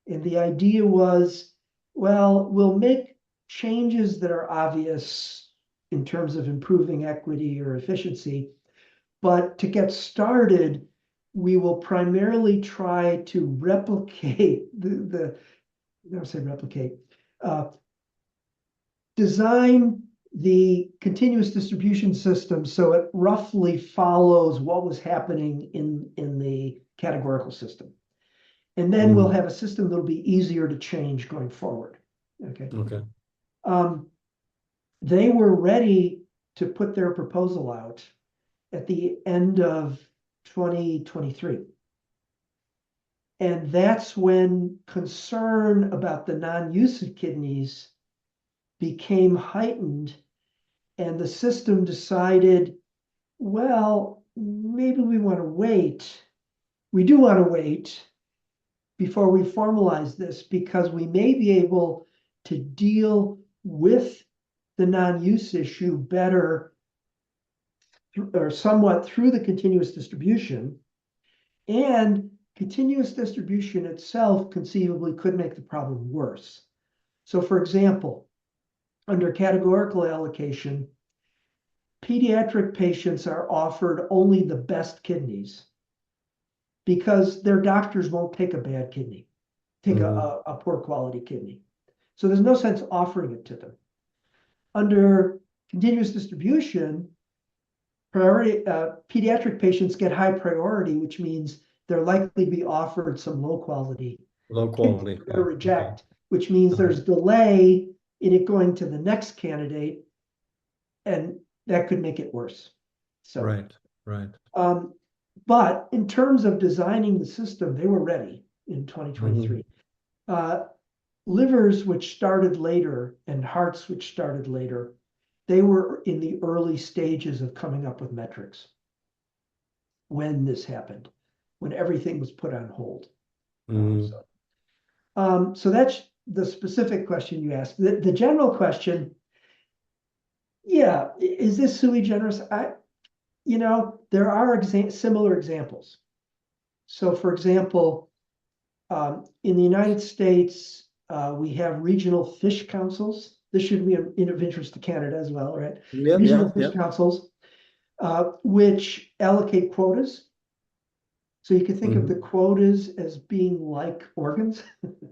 And the idea was, well, we'll make changes that are obvious in terms of improving equity or efficiency. But to get started, we will primarily try to replicate I don't say replicate, design the continuous distribution system so it roughly follows what was happening in the categorical system. And then we'll have a system that'll be easier to change going forward. Okay. Okay. They were ready to put their proposal out at the end of 2023. And that's when concern about the non-use of kidneys became heightened, and the system decided, well, maybe we want to wait. We do want to wait before we formalize this, because we may be able to deal with the non-use issue better or somewhat through the continuous distribution. And continuous distribution itself conceivably could make the problem worse. So for example, under categorical allocation, pediatric patients are offered only the best kidneys because their doctors won't take a bad kidney, take a poor quality kidney. So there's no sense offering it to them. Under continuous distribution, pediatric patients get high priority, which means they're likely to be offered some low quality. Low quality. They're gonna reject, which means there's delay in it going to the next candidate, and that could make it worse. So right. But in terms of designing the system, they were ready in 2023. Livers, which started later, and hearts, which started later, they were in the early stages of coming up with metrics when this happened, when everything was put on hold. So that's the specific question you asked. The general question, yeah, is this sui generis? There are similar examples. So for example, in the United States, we have regional fish councils. This should be of interest to Canada as well, right? Regional fish councils, which allocate quotas. So you can think of the quotas as being like organs,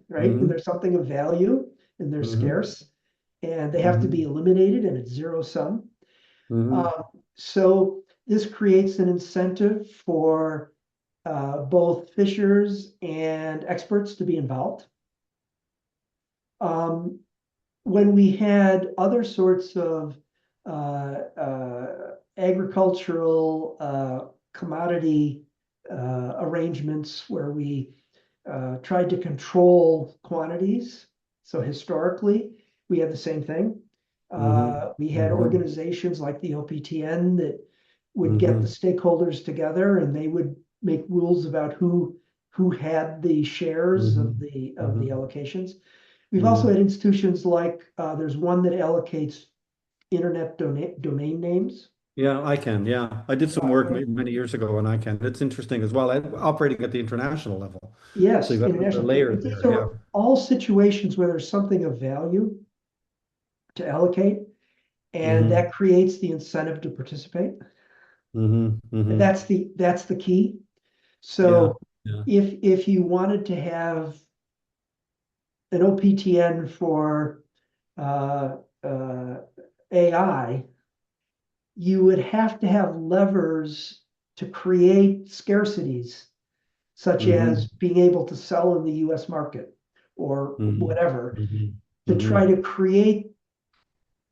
right? And there's something of value and they're scarce and they have to be eliminated, and it's zero sum. So this creates an incentive for both fishers and experts to be involved. When we had other sorts of agricultural commodity arrangements where we tried to control quantities. So historically, we had the same thing. We had organizations like the OPTN that would get the stakeholders together, and they would make rules about who had the shares of the allocations. We've also had institutions like there's one that allocates internet domain names. Yeah, ICANN. Yeah, I did some work many years ago on ICANN. It's interesting as well, operating at the international level. Yes, so you've got international. layers These there. are all situations where there's something of value to allocate, and that creates the incentive to participate. That's the key. So if you wanted to have an OPTN for AI, you would have to have levers to create scarcities, such as being able to sell in the US market or whatever, to try to create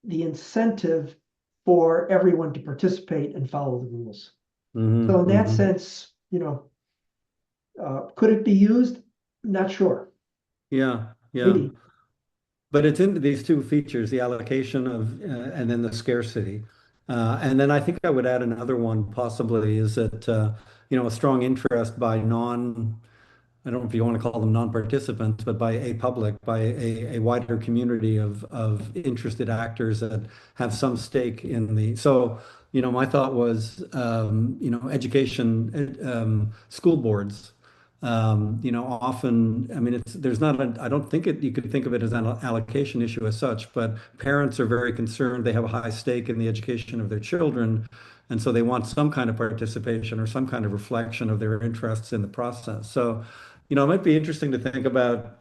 the incentive for everyone to participate and follow the rules. So in that sense, could it be used? Not sure. Yeah. Maybe. But it's in these two features, the allocation of, and then the scarcity. And then I think I would add another one possibly is that, a strong interest by I don't know if you want to call them non-participants, but by a public, by a wider community of interested actors that have some stake in the. So, my thought was, education, school boards. Often, I mean, there's not I don't think you could think of it as an allocation issue as such, but parents are very concerned. They have a high stake in the education of their children. And so they want some kind of participation or some kind of reflection of their interests in the process. So, it might be interesting to think about,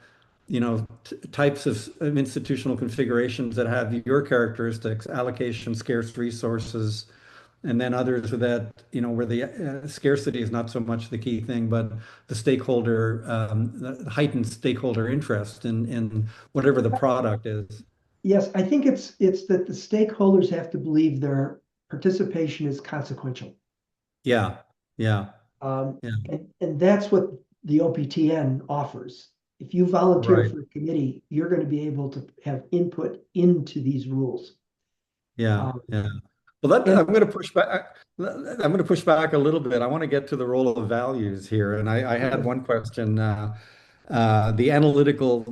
types of institutional configurations that have your characteristics, allocation, scarce resources, and then others that, where the scarcity is not so much the key thing, but the stakeholder, the heightened stakeholder interest in whatever the product is. Yes, I think it's that the stakeholders have to believe their participation is consequential. Yeah, yeah, Um, yeah, and that's what the OPTN offers. If you volunteer right. for a committee, you're going to be able to have input into these rules. Yeah, Um, yeah. Well, and I'm going to push back. I'm going to push back a little bit. I want to get to the role of values here, and I had okay, one question. The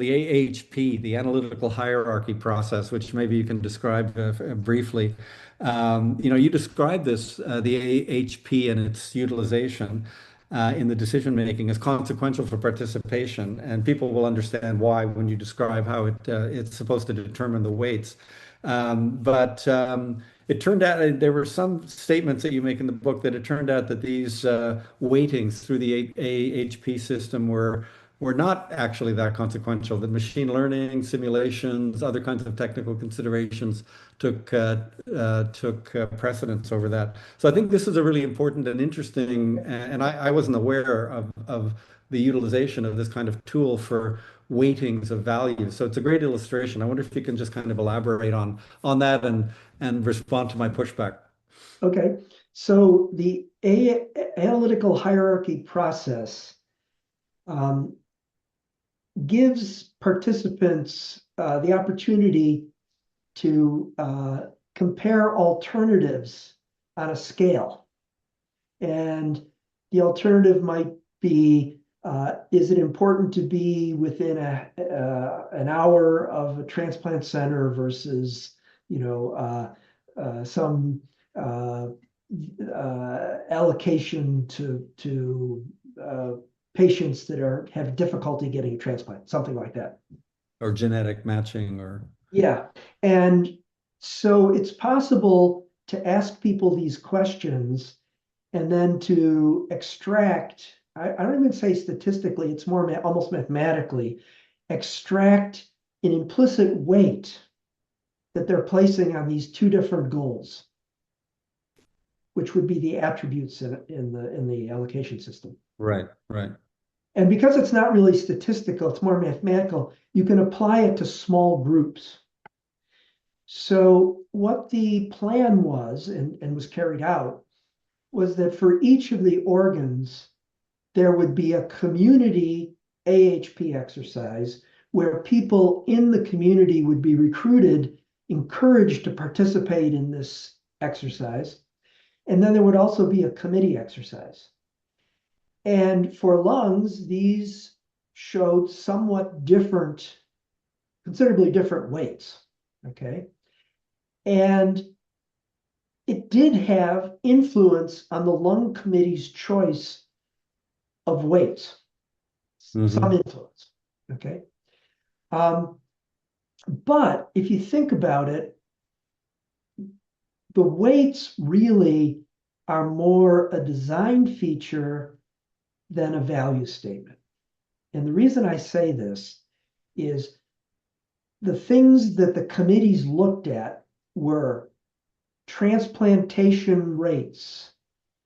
AHP, the analytical hierarchy process, which maybe you can describe briefly. You describe this, the AHP and its utilization in the decision making as consequential for participation, and people will understand why when you describe how it's supposed to determine the weights. But it turned out there were some statements that you make in the book that it turned out that these weightings through the AHP system were not actually that consequential. That machine learning, simulations, other kinds of technical considerations took precedence over that. So I think this is a really important and interesting, and I wasn't aware of the utilization of this kind of tool for weightings of values. So it's a great illustration. I wonder if you can just kind of elaborate on that and respond to my pushback. okay. So the analytical hierarchy process um, gives participants the opportunity to compare alternatives on a scale. And the alternative might be, is it important to be within an hour of a transplant center versus, some allocation to patients that have difficulty getting a transplant, something like that. Or genetic matching or Yeah. And so it's possible to ask people these questions and then to extract, I don't even say statistically, it's more almost mathematically, extract an implicit weight that they're placing on these two different goals, which would be the attributes in the allocation system. right, right. And because it's not really statistical, it's more mathematical, you can apply it to small groups. So what the plan was and was carried out was that for each of the organs, there would be a community AHP exercise where people in the community would be recruited, encouraged to participate in this exercise. And then there would also be a committee exercise. And for lungs, these showed somewhat different, considerably different weights. Okay. And it did have influence on the lung committee's choice of weights, some influence. Okay. But if you think about it, the weights really are more a design feature than a value statement. And the reason I say this is the things that the committees looked at were transplantation rates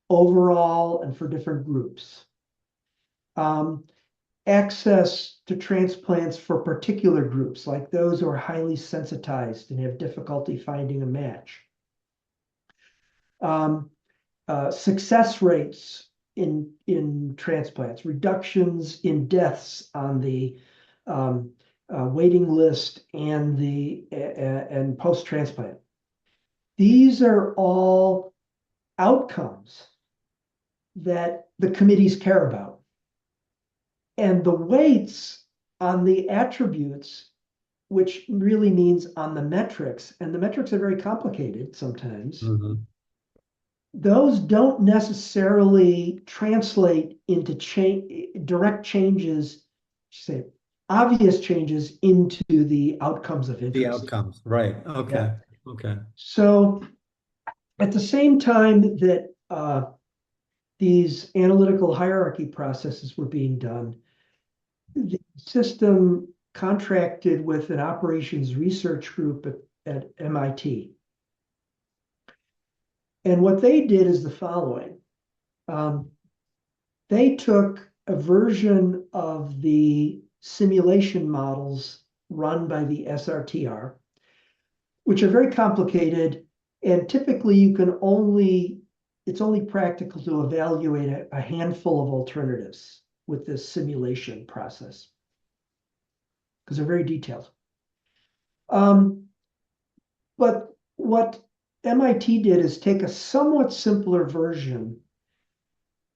overall and for different groups. Access to transplants for particular groups, like those who are highly sensitized and have difficulty finding a match. Success rates in transplants, reductions in deaths on the waiting list and post-transplant. These are all outcomes that the committees care about. And the weights on the attributes, which really means on the metrics, and the metrics are very complicated sometimes. Mhm. Those don't necessarily translate into direct changes, say, obvious changes into the outcomes of The interest. outcomes, right? Okay, Yeah. okay. So at the same time that these analytical hierarchy processes were being done, the system contracted with an operations research group at MIT. And what they did is the following. They took a version of the simulation models run by the SRTR, which are very complicated, and typically it's only practical to evaluate a handful of alternatives with this simulation process, because they're very detailed. But what MIT did is take a somewhat simpler version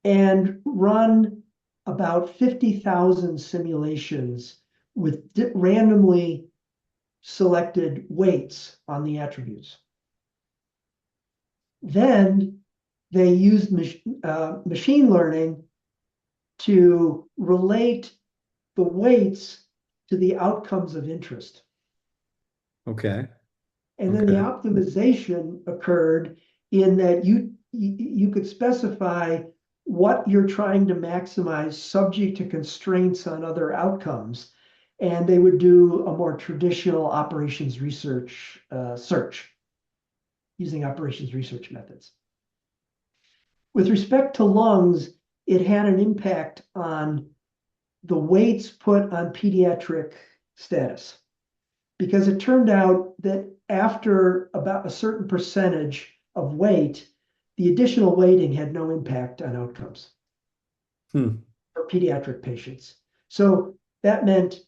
and run about 50,000 simulations with randomly selected weights on the attributes. Then they used machine learning to relate the weights to the outcomes of interest. Okay. And then the optimization occurred in that you could specify what you're trying to maximize subject to constraints on other outcomes. And they would do a more traditional operations research search using operations research methods. With respect to lungs, it had an impact on the weights put on pediatric status, because it turned out that after about a certain percentage of weight, the additional weighting had no impact on outcomes for pediatric patients. So that meant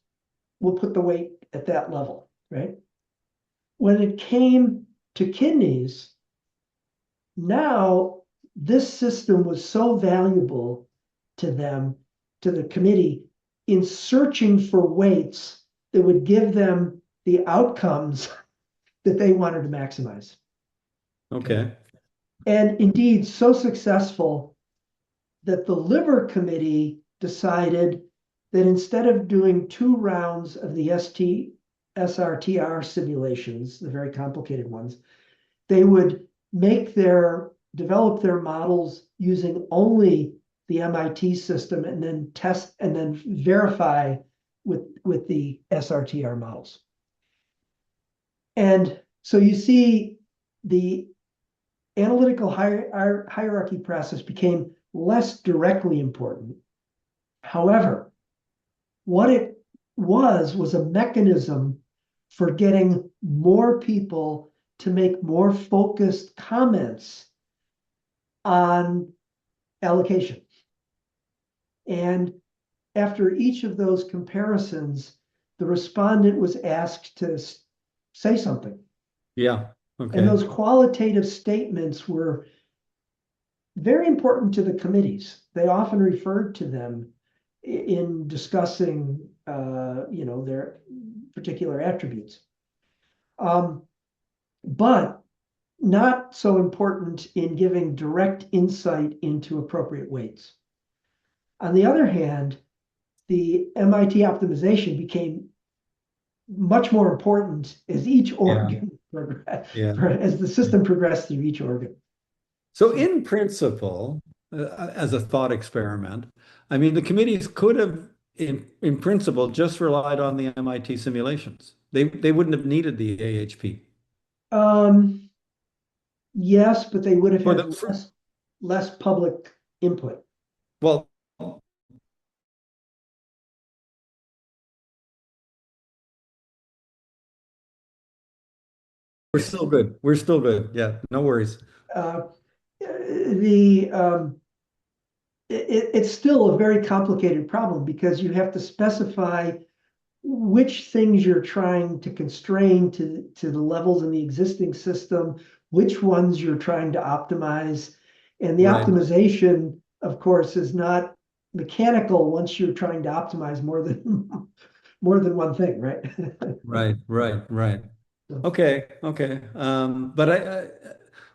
we'll put the weight at that level, right? When it came to kidneys, now this system was so valuable to them, to the committee, in searching for weights that would give them the outcomes that they wanted to maximize. Okay. And indeed, so successful that the liver committee decided that instead of doing 2 rounds of the SRTR simulations, the very complicated ones, they would develop their models using only the MIT system and then test and then verify with the SRTR models. And so you see the analytical hierarchy process became less directly important. However, what it was a mechanism for getting more people to make more focused comments on allocation. And after each of those comparisons, the respondent was asked to say something. Yeah. Okay. And those qualitative statements were very important to the committees. They often referred to them in discussing, their particular attributes. But not so important in giving direct insight into appropriate weights. On the other hand, the MIT optimization became much more important as each organ as the system progressed through each organ. So in principle, as a thought experiment, I mean, the committees could have, in principle, just relied on the MIT simulations. They wouldn't have needed the AHP. Yes, but they would have had less public input. Well, we're still good. We're still good. Yeah, no worries. It's still a very complicated problem because you have to specify which things you're trying to constrain to the levels in the existing system, which ones you're trying to optimize. And the optimization, of course, is not mechanical once you're trying to optimize more than one thing, right? Right. So, Okay, okay.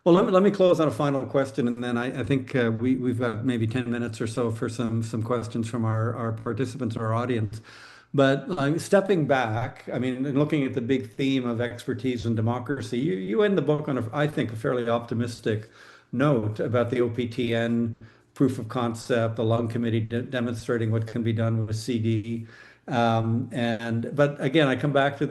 Well, let me close on a final question, and then I think we've got maybe 10 minutes or so for some questions from our participants or our audience. But stepping back, I mean, and looking at the big theme of expertise and democracy, you end the book on I think, a fairly optimistic note about the OPTN proof of concept, the lung committee demonstrating what can be done with CD. But again, I come back to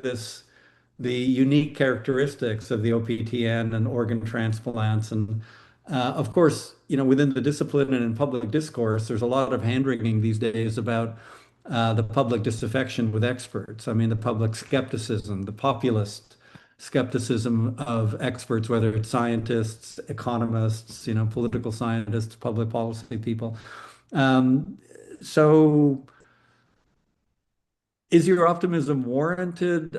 the unique characteristics of the OPTN and organ transplants. And of course, within the discipline and in public discourse, there's a lot of hand-wringing these days about the public disaffection with experts. I mean, the public skepticism, the populist skepticism of experts, whether it's scientists, economists, political scientists, public policy people. So is your optimism warranted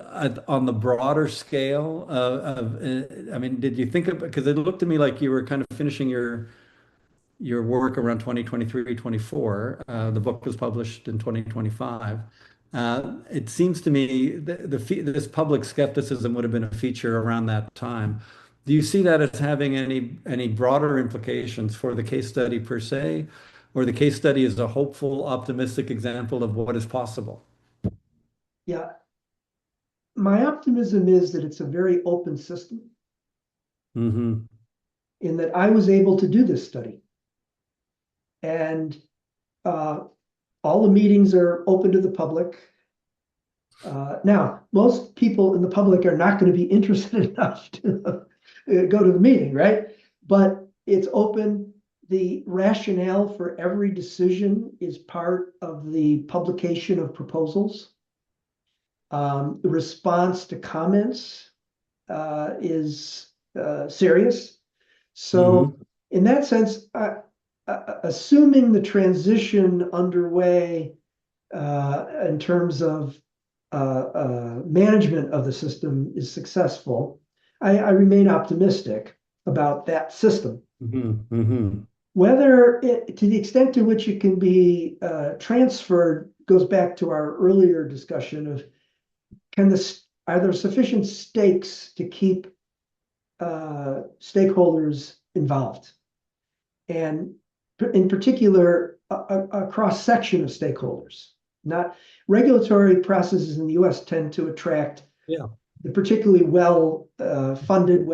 on the broader scale I mean, did you think of, because it looked to me like you were kind of finishing your work around 2023, 24. The book was published in 2025. It seems to me this public skepticism would have been a feature around that time. Do you see that as having any broader implications for the case study per se, or the case study is a hopeful, optimistic example of what is possible? yeah, my optimism is that it's a very open system Mm-hmm. in that I was able to do this study. And all the meetings are open to the public. Now, most people in the public are not going to be interested enough to go to the meeting, right? But it's open. The rationale for every decision is part of the publication of proposals. The response to comments is serious. So in that sense, assuming the transition underway in terms of management of the system is successful, I remain optimistic about that system. Whether to the extent to which it can be transferred goes back to our earlier discussion of are there sufficient stakes to keep stakeholders involved, and in particular a cross section of stakeholders. Not regulatory processes in the U.S. tend to attract the particularly well funded,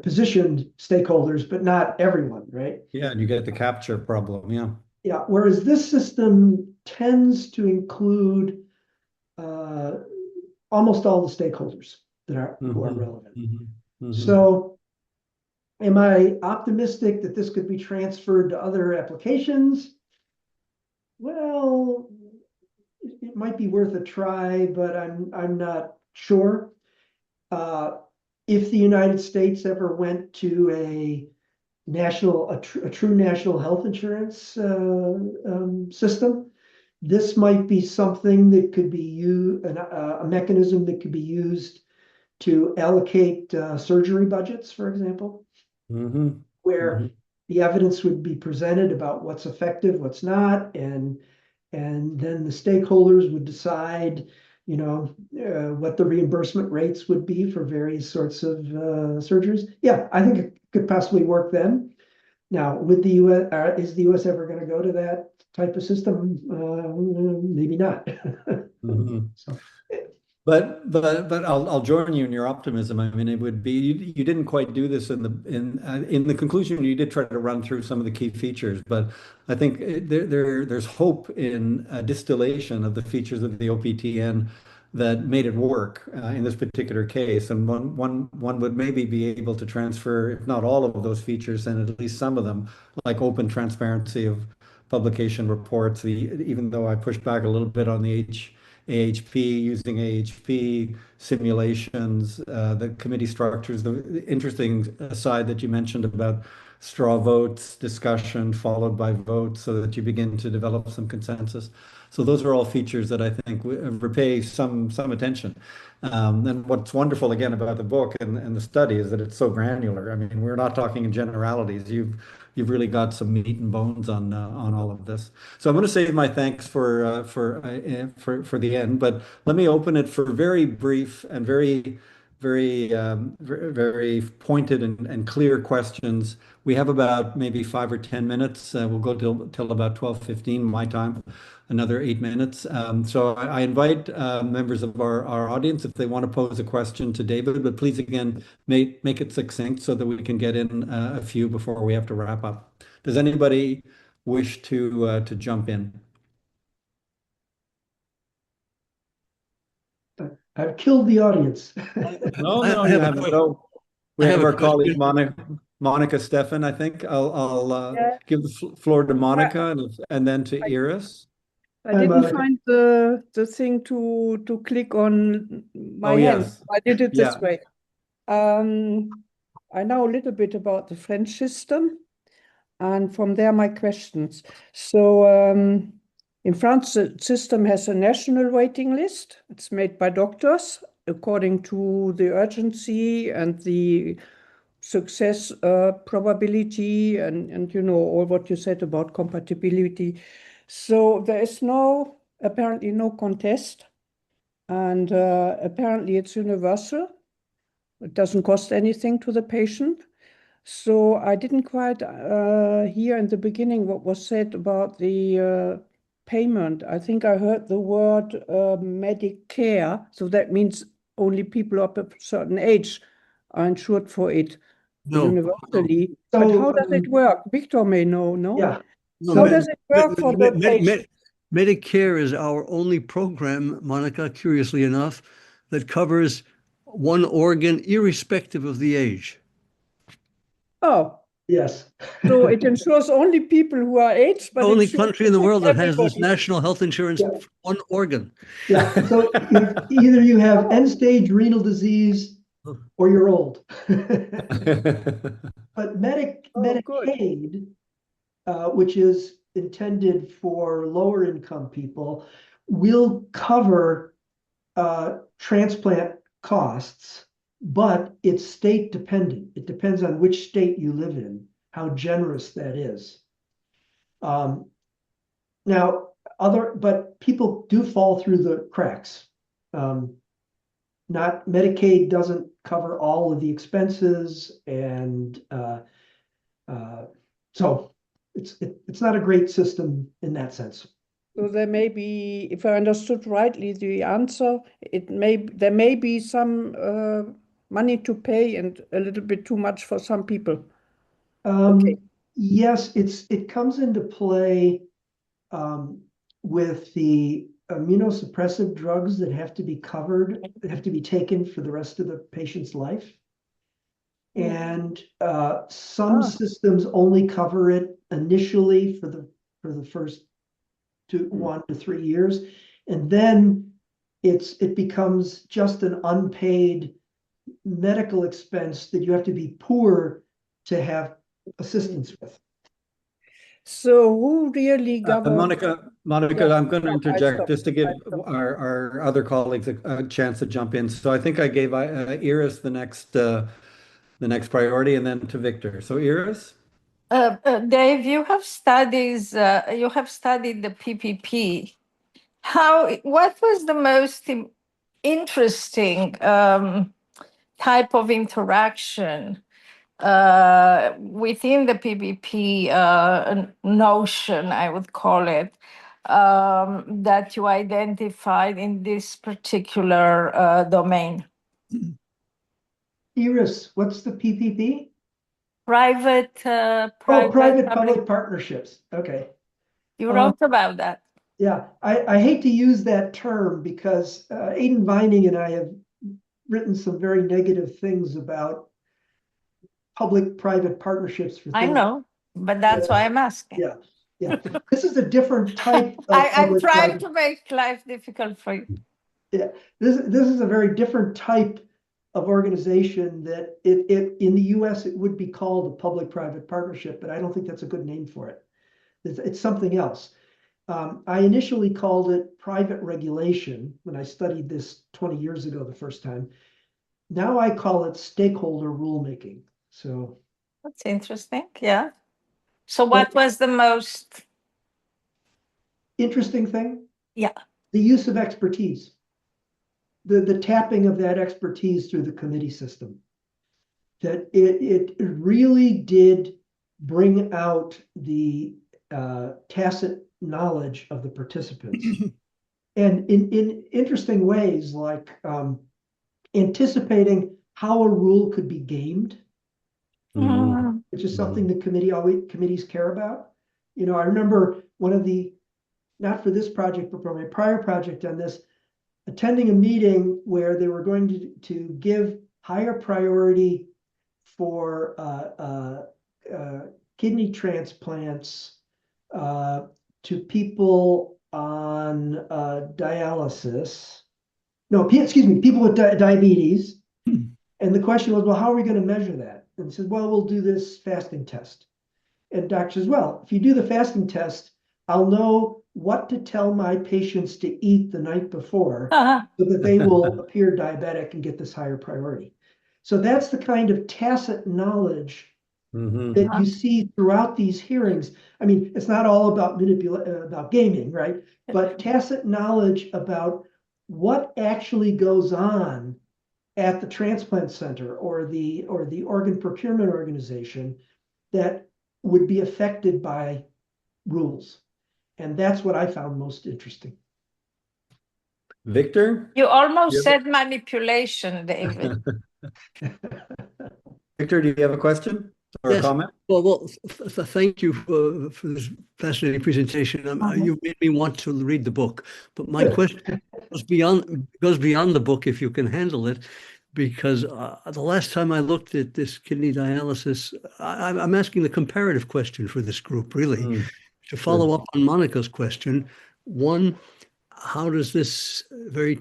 positioned stakeholders, but not everyone, right? Yeah, and you get the capture problem. Yeah. Whereas this system tends to include almost all the stakeholders who are relevant. So am I optimistic that this could be transferred to other applications? Well, it might be worth a try, but I'm not sure. If the United States ever went to a true national health insurance system, this might be something that could be used, a mechanism that could be used to allocate surgery budgets, for example, where the evidence would be presented about what's effective, what's not, and then the stakeholders would decide, what the reimbursement rates would be for various sorts of surgeries. Yeah, I think it could possibly work then. Now, with the U.S., is the U.S. ever going to go to that type of system? Maybe not. So, But I'll join you in your optimism. I mean, it would be you didn't quite do this in the conclusion. You did try to run through some of the key features, but I think there's hope in a distillation of the features of the OPTN that made it work in this particular case. And one would maybe be able to transfer, if not all of those features, then at least some of them, like open transparency of publication reports. Even though I pushed back a little bit on the AHP, using AHP simulations, the committee structures, the interesting aside that you mentioned about straw votes, discussion followed by votes, so that you begin to develop some consensus. So those are all features that I think repay some attention. And what's wonderful again about the book and the study is that it's so granular. I mean, we're not talking in generalities. you've really got some meat and bones on all of this. So I'm going to save my thanks for the end, but let me open it for very brief and very pointed and clear questions. We have about maybe 5 or 10 minutes. We'll go till about 12:15 my time, another 8 minutes. So I invite members of our audience if they want to pose a question to David, but please again make it succinct so that we can get in a few before we have to wrap up. Does anybody wish to jump in? I've killed the audience. No, I no, you have a haven't. quick, No. We I have have a our colleague question. Monica Steffen, I think. I'll Yeah, give the floor to I, Monica and then to I Iris. I Hi, didn't Monica. find the thing to click on my Oh, hand. yes. I did it this Yeah. way. I know a little bit about the French system, and from there my questions. So in France, the system has a national waiting list. It's made by doctors according to the urgency and the success probability and all what you said about compatibility. So there is apparently no contest, and apparently it's universal. It doesn't cost anything to the patient. So I didn't quite hear in the beginning what was said about the payment. I think I heard the word Medicare, so that means only people up a certain age are insured for it No, universally. So, But how does it work? Victor may know, no? Yeah. no. How does it work for the patient? Medicare is our only program, Monica, curiously enough, that covers one organ irrespective of the age. Oh, Yes. so it insures only people who are aged, but The only it country in the world that has this everybody. national health insurance Yeah. for one organ. Yeah. So if either you have end-stage renal disease or you're old. But Oh, good. Medicaid, which is intended for lower income people, will cover transplant costs, but it's state dependent. It depends on which state you live in, how generous that is. Now, but people do fall through the cracks. Not Medicaid doesn't cover all of the expenses, and so it's not a great system in that sense. So there may be, if I understood rightly, the answer, there may be some money to pay and a little bit too much for some people. Okay. Yes, it comes into play with the immunosuppressive drugs that have to be covered, that have to be taken for the rest of the patient's life. And some systems only cover it initially for the first 1 to 3 years, and then it becomes just an unpaid medical expense that you have to be poor to have assistance with. So who really governs? Monica, Yeah, I'm going to no, I interject stop. just to give our other colleagues a chance to jump in. So I think I gave Iris the next priority, and then to Victor. So Iris? Dave, you have studied the PPP. What was the most interesting type of interaction within the PPP notion, I would call it, that you identified in this particular domain? Iris, what's the PPP? Private Private-public partnerships. Okay. You wrote about that. Yeah, I hate to use that term because Aidan Vining and I have written some very negative things about public-private partnerships for I things. know, but that's why I'm asking. Yeah. This is a different type of I'm trying public-private. to make life difficult for you. Yeah, this is a very different type of organization that in the US it would be called a public-private partnership, but I don't think that's a good name for it. It's something else. I initially called it private regulation when I studied this 20 years ago the first time. Now I call it stakeholder rulemaking. So That's interesting. Yeah. So what was the most interesting thing? Yeah. The use of expertise. The tapping of that expertise through the committee system. That it really did bring out the tacit knowledge of the participants. And in interesting ways, like anticipating how a rule could be gamed, which is something the committees care about. You know, I remember one of the, not for this project, but for my prior project on this, attending a meeting where they were going to give higher priority for kidney transplants to people on dialysis. No, excuse me, people with diabetes. And the question was, well, how are we going to measure that? And he said, well, we'll do this fasting test. And doctor says, well, if you do the fasting test, I'll know what to tell my patients to eat the night before so that they will appear diabetic and get this higher priority. So that's the kind of tacit knowledge that you see throughout these hearings. I mean, it's not all about about gaming, right? But tacit knowledge about what actually goes on at the transplant center or the organ procurement organization that would be affected by rules. And that's what I found most interesting. Victor? You almost said manipulation, David. Victor, do you have a question or a comment? Well, thank you for this fascinating presentation. You made me want to read the book, but my question goes beyond the book, if you can handle it, because the last time I looked at this kidney dialysis, I'm asking the comparative question for this group, really, to follow up on Monica's question. One, how does this very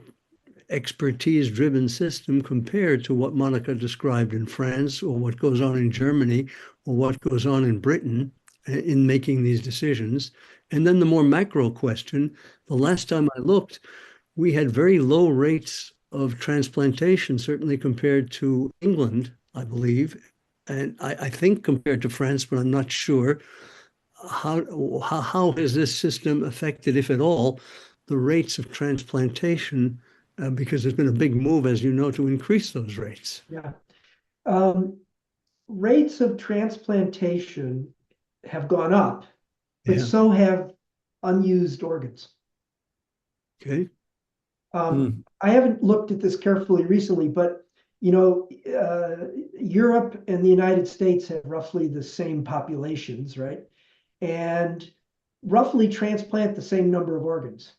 expertise-driven system compared to what Monica described in France or what goes on in Germany or what goes on in Britain in making these decisions? And then the more macro question, the last time I looked, we had very low rates of transplantation, certainly compared to England, I believe, and I think compared to France, but I'm not sure. How has this system affected, if at all, the rates of transplantation? Because there's been a big move, as you know, to increase those rates. Yeah. Rates of transplantation have gone up, but so have unused organs. Okay. I haven't looked at this carefully recently, but you know, Europe and the United States have roughly the same populations, right? And roughly transplant the same number of organs.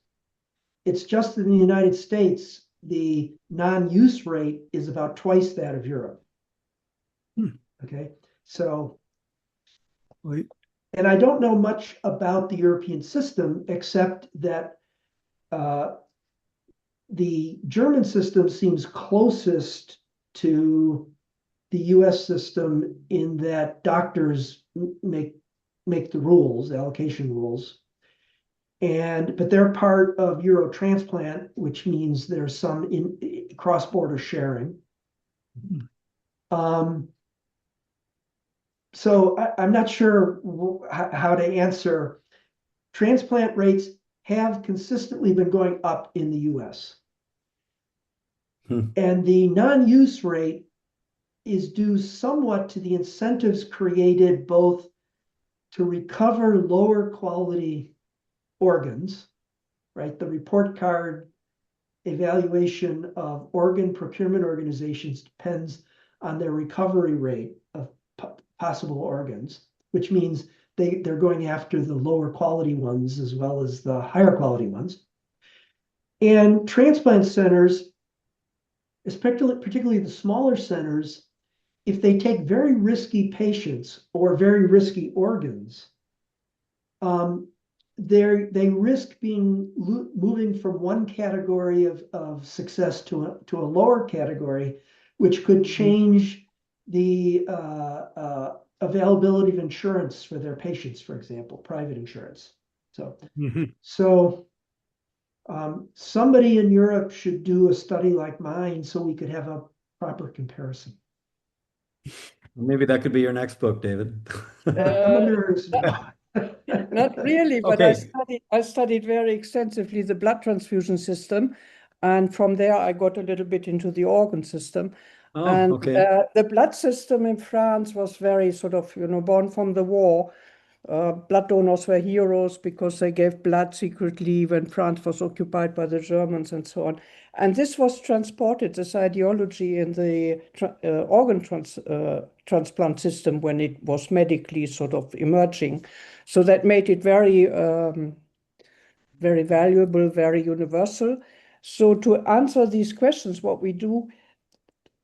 It's just in the United States, the non-use rate is about twice that of Europe. Okay, so, and I don't know much about the European system, except that the German system seems closest to the US system in that doctors make the rules, allocation rules. But they're part of Eurotransplant, which means there's some cross-border sharing. So I'm not sure how to answer. Transplant rates have consistently been going up in the US. And the non-use rate is due somewhat to the incentives created both to recover lower quality organs, right? The report card evaluation of organ procurement organizations depends on their recovery rate of possible organs, which means they're going after the lower quality ones as well as the higher quality ones. And transplant centers, particularly the smaller centers, if they take very risky patients or very risky organs, they risk moving from one category of success to a lower category, which could change the availability of insurance for their patients, for example, private insurance. So, somebody in Europe should do a study like mine so we could have a proper comparison. Maybe that could be your next book, David. I'm a Uh, nurse. Not really, but Okay. I studied very extensively the blood transfusion system, and from there I got a little bit into the organ system. Oh, And okay. the blood system in France was very sort of, born from the war. Blood donors were heroes because they gave blood secretly when France was occupied by the Germans and so on. And this was transported, this ideology, in the organ transplant system when it was medically sort of emerging. So that made it very, very valuable, very universal. So to answer these questions, what we do,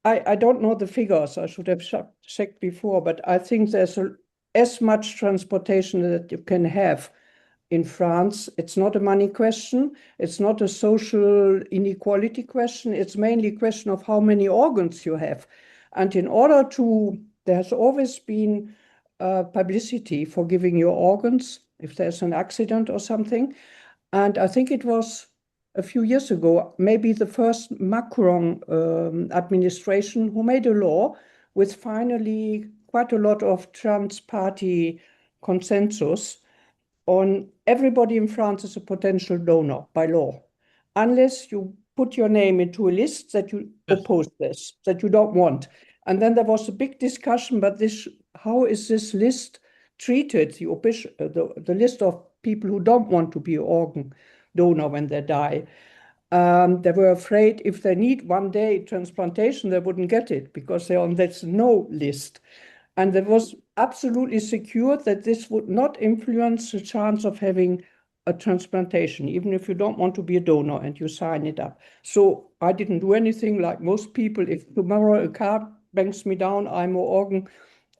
I don't know the figures. I should have checked before, but I think there's as much transportation that you can have in France. It's not a money question. It's not a social inequality question. It's mainly a question of how many organs you have. And in order to, there's always been publicity for giving your organs if there's an accident or something. And I think it was a few years ago, maybe the first Macron administration, who made a law with finally quite a lot of trans-party consensus on everybody in France is a potential donor by law, unless you put your name into a list that you oppose this, that you don't want. And then there was a big discussion, but how is this list treated, the list of people who don't want to be an organ donor when they die? They were afraid if they need one day transplantation, they wouldn't get it because they're on this no list. And it was absolutely secured that this would not influence the chance of having a transplantation, even if you don't want to be a donor and you sign it up. So I didn't do anything like most people. If tomorrow a car bangs me down, I'm an organ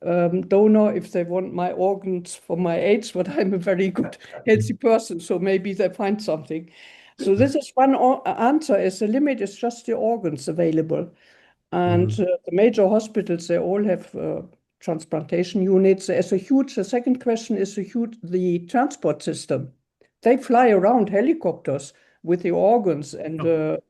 donor if they want my organs for my age, but I'm a very good, healthy person, so maybe they find something. So this is one answer, is the limit is just the organs available. And the major hospitals, they all have transplantation units. The second question is the transport system. They fly around helicopters with the organs, and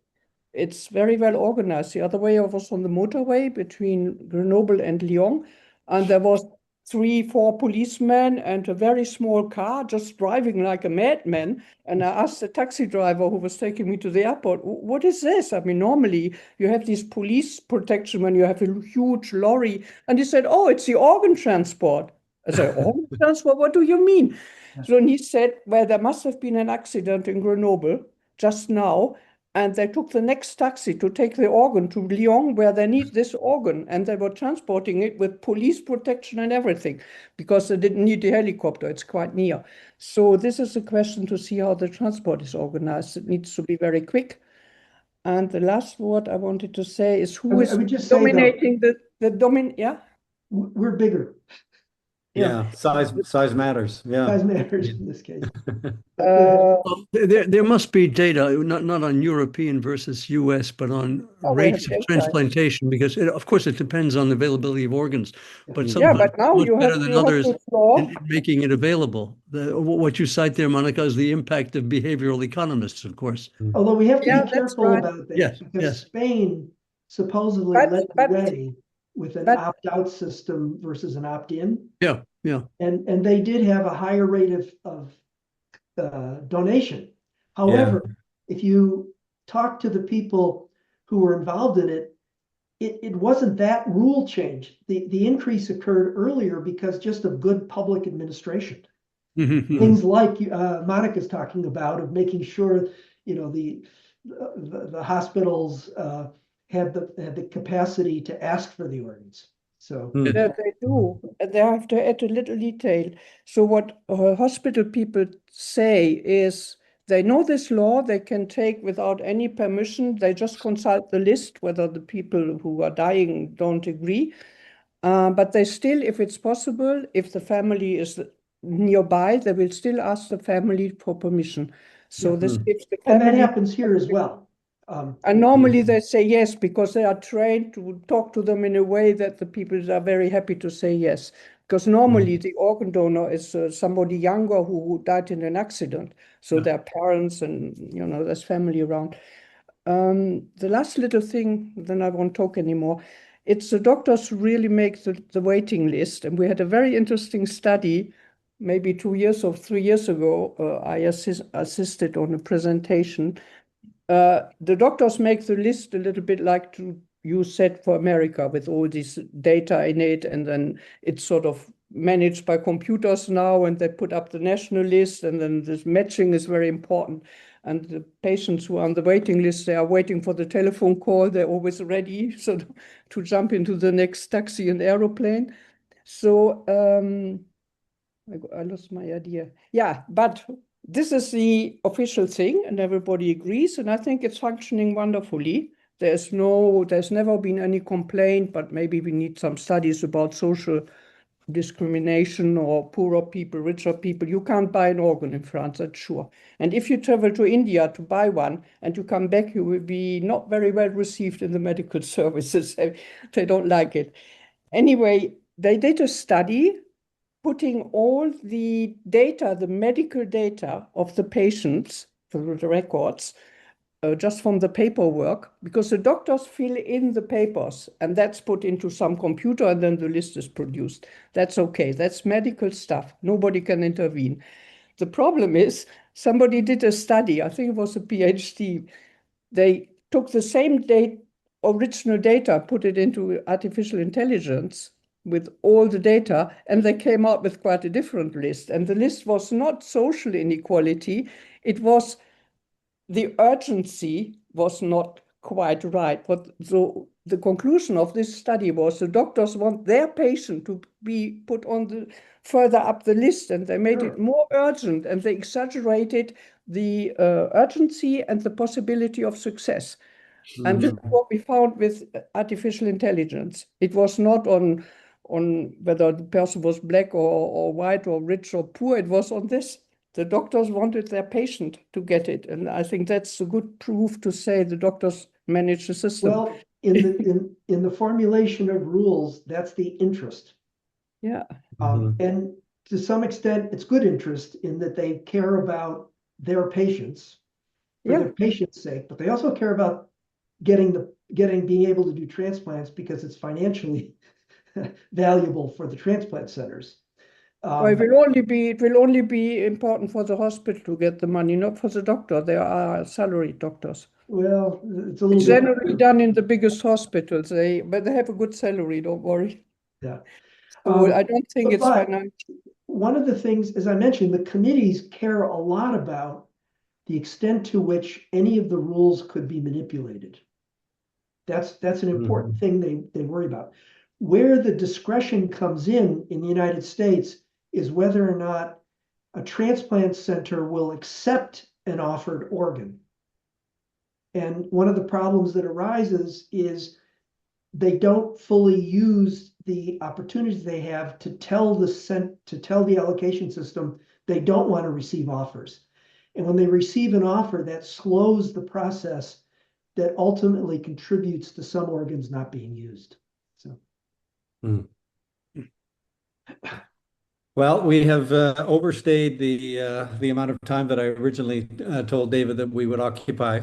it's very well organized. The other way I was on the motorway between Grenoble and Lyon, and there was 3, 4 policemen and a very small car just driving like a madman. And I asked the taxi driver who was taking me to the airport, what is this? I mean, normally you have this police protection when you have a huge lorry. And he said, oh, it's the organ transport. I said, organ transport? What do you mean? So he said, well, there must have been an accident in Grenoble just now. And they took the next taxi to take the organ to Lyon, where they need this organ. And they were transporting it with police protection and everything, because they didn't need the helicopter. It's quite near. So this is a question to see how the transport is organized. It needs to be very quick. And the last word I wanted to say is who is I would just say, dominating yeah? We're bigger. Yeah, size matters. Yeah. Size matters in this case. Well, there must be data, not on European versus US, but on rates of transplantation, because of course it depends on the availability of organs, but some but now much you better have than to others law. in making it available. What you cite there, Monica, is the impact of behavioral economists, of course. Although we have to Yeah, be that's careful right. about that, Yes, because yes. Spain supposedly But- led the but- way with an but- opt-out system versus an opt-in. Yeah, yeah. And they did have a higher rate of donation. However, if you talk to the people who were involved in it, it wasn't that rule change. The increase occurred earlier because just of good public administration. Things like Monica's talking about, of making sure, the hospitals had the capacity to ask for the organs. So Yeah, they do. And they have to add a little detail. So what hospital people say is they know this law, they can take without any permission. They just consult the list whether the people who are dying don't agree. But they still, if it's possible, if the family is nearby, they will still ask the family for permission. So this gives the and that family. happens here as well. And normally they say yes, because they are trained to talk to them in a way that the people are very happy to say yes. Because normally the organ donor is somebody younger who died in an accident. So their parents and, there's family around. The last little thing, then I won't talk anymore, it's the doctors who really make the waiting list. And we had a very interesting study, maybe 2 years or 3 years ago. I assisted on a presentation. The doctors make the list a little bit like you said for America, with all this data in it, and then it's sort of managed by computers now, and they put up the national list, and then this matching is very important. And the patients who are on the waiting list, they are waiting for the telephone call. They're always ready so to jump into the next taxi and aeroplane. So I lost my idea. Yeah, but this is the official thing, and everybody agrees, and I think it's functioning wonderfully. There's never been any complaint, but maybe we need some studies about social discrimination or poorer people, richer people. You can't buy an organ in France, that's sure. And if you travel to India to buy one and you come back, you will be not very well received in the medical services. They don't like it. Anyway, they did a study putting all the data, the medical data of the patients, the records, just from the paperwork, because the doctors fill in the papers and that's put into some computer and then the list is produced. That's okay. That's medical stuff. Nobody can intervene. The problem is somebody did a study, I think it was a PhD. They took the same original data, put it into artificial intelligence with all the data, and they came out with quite a different list. And the list was not social inequality. It was the urgency was not quite right. So the conclusion of this study was the doctors want their patient to be put on further up the list, and they made it more urgent, and they exaggerated the urgency and the possibility of success. And this is what we found with artificial intelligence. It was not on whether the person was black or white or rich or poor. It was on this. The doctors wanted their patient to get it. And I think that's a good proof to say the doctors manage the system. Well, in the formulation of rules, that's the interest. Yeah. And to some extent, it's good interest in that they care about their patients for their patients' sake, but they also care about being able to do transplants because it's financially valuable for the transplant centers. It will only be important for the hospital to get the money, not for the doctor. There are salaried doctors. Well, it's a little generally done in the biggest hospitals, but they have a good salary, don't worry. Yeah. So I don't think it's financial. One of the things, as I mentioned, the committees care a lot about the extent to which any of the rules could be manipulated. That's an important thing they worry about. Where the discretion comes in the United States is whether or not a transplant center will accept an offered organ. And one of the problems that arises is they don't fully use the opportunities they have to tell the allocation system they don't want to receive offers. And when they receive an offer, that slows the process that ultimately contributes to some organs not being used. So. Well, we have overstayed the amount of time that I originally told David that we would occupy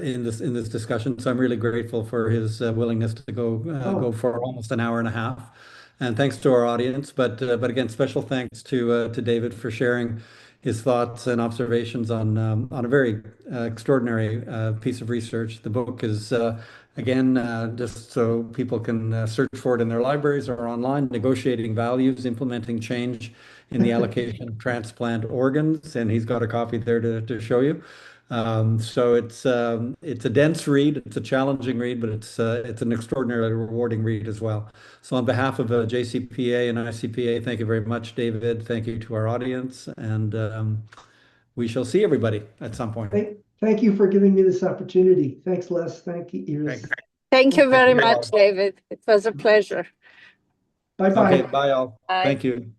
in this discussion. So I'm really grateful for his willingness to go for almost an hour and a half. And thanks to our audience, but again, special thanks to David for sharing his thoughts and observations on a very extraordinary piece of research. The book is again, just so people can search for it in their libraries or online, Negotiating Values, Implementing Change in the Allocation of Transplant Organs. And he's got a copy there to show you. So it's a dense read, it's a challenging read, but it's an extraordinarily rewarding read as well. So on behalf of JCPA and ICPA, thank you very much, David. Thank you to our audience, and we shall see everybody at some point. Thank you for giving me this opportunity. Thanks, Les. Thank you, Iris. Thank you very much, David. It was a pleasure. Bye-bye. Okay, bye all. Bye. Thank you.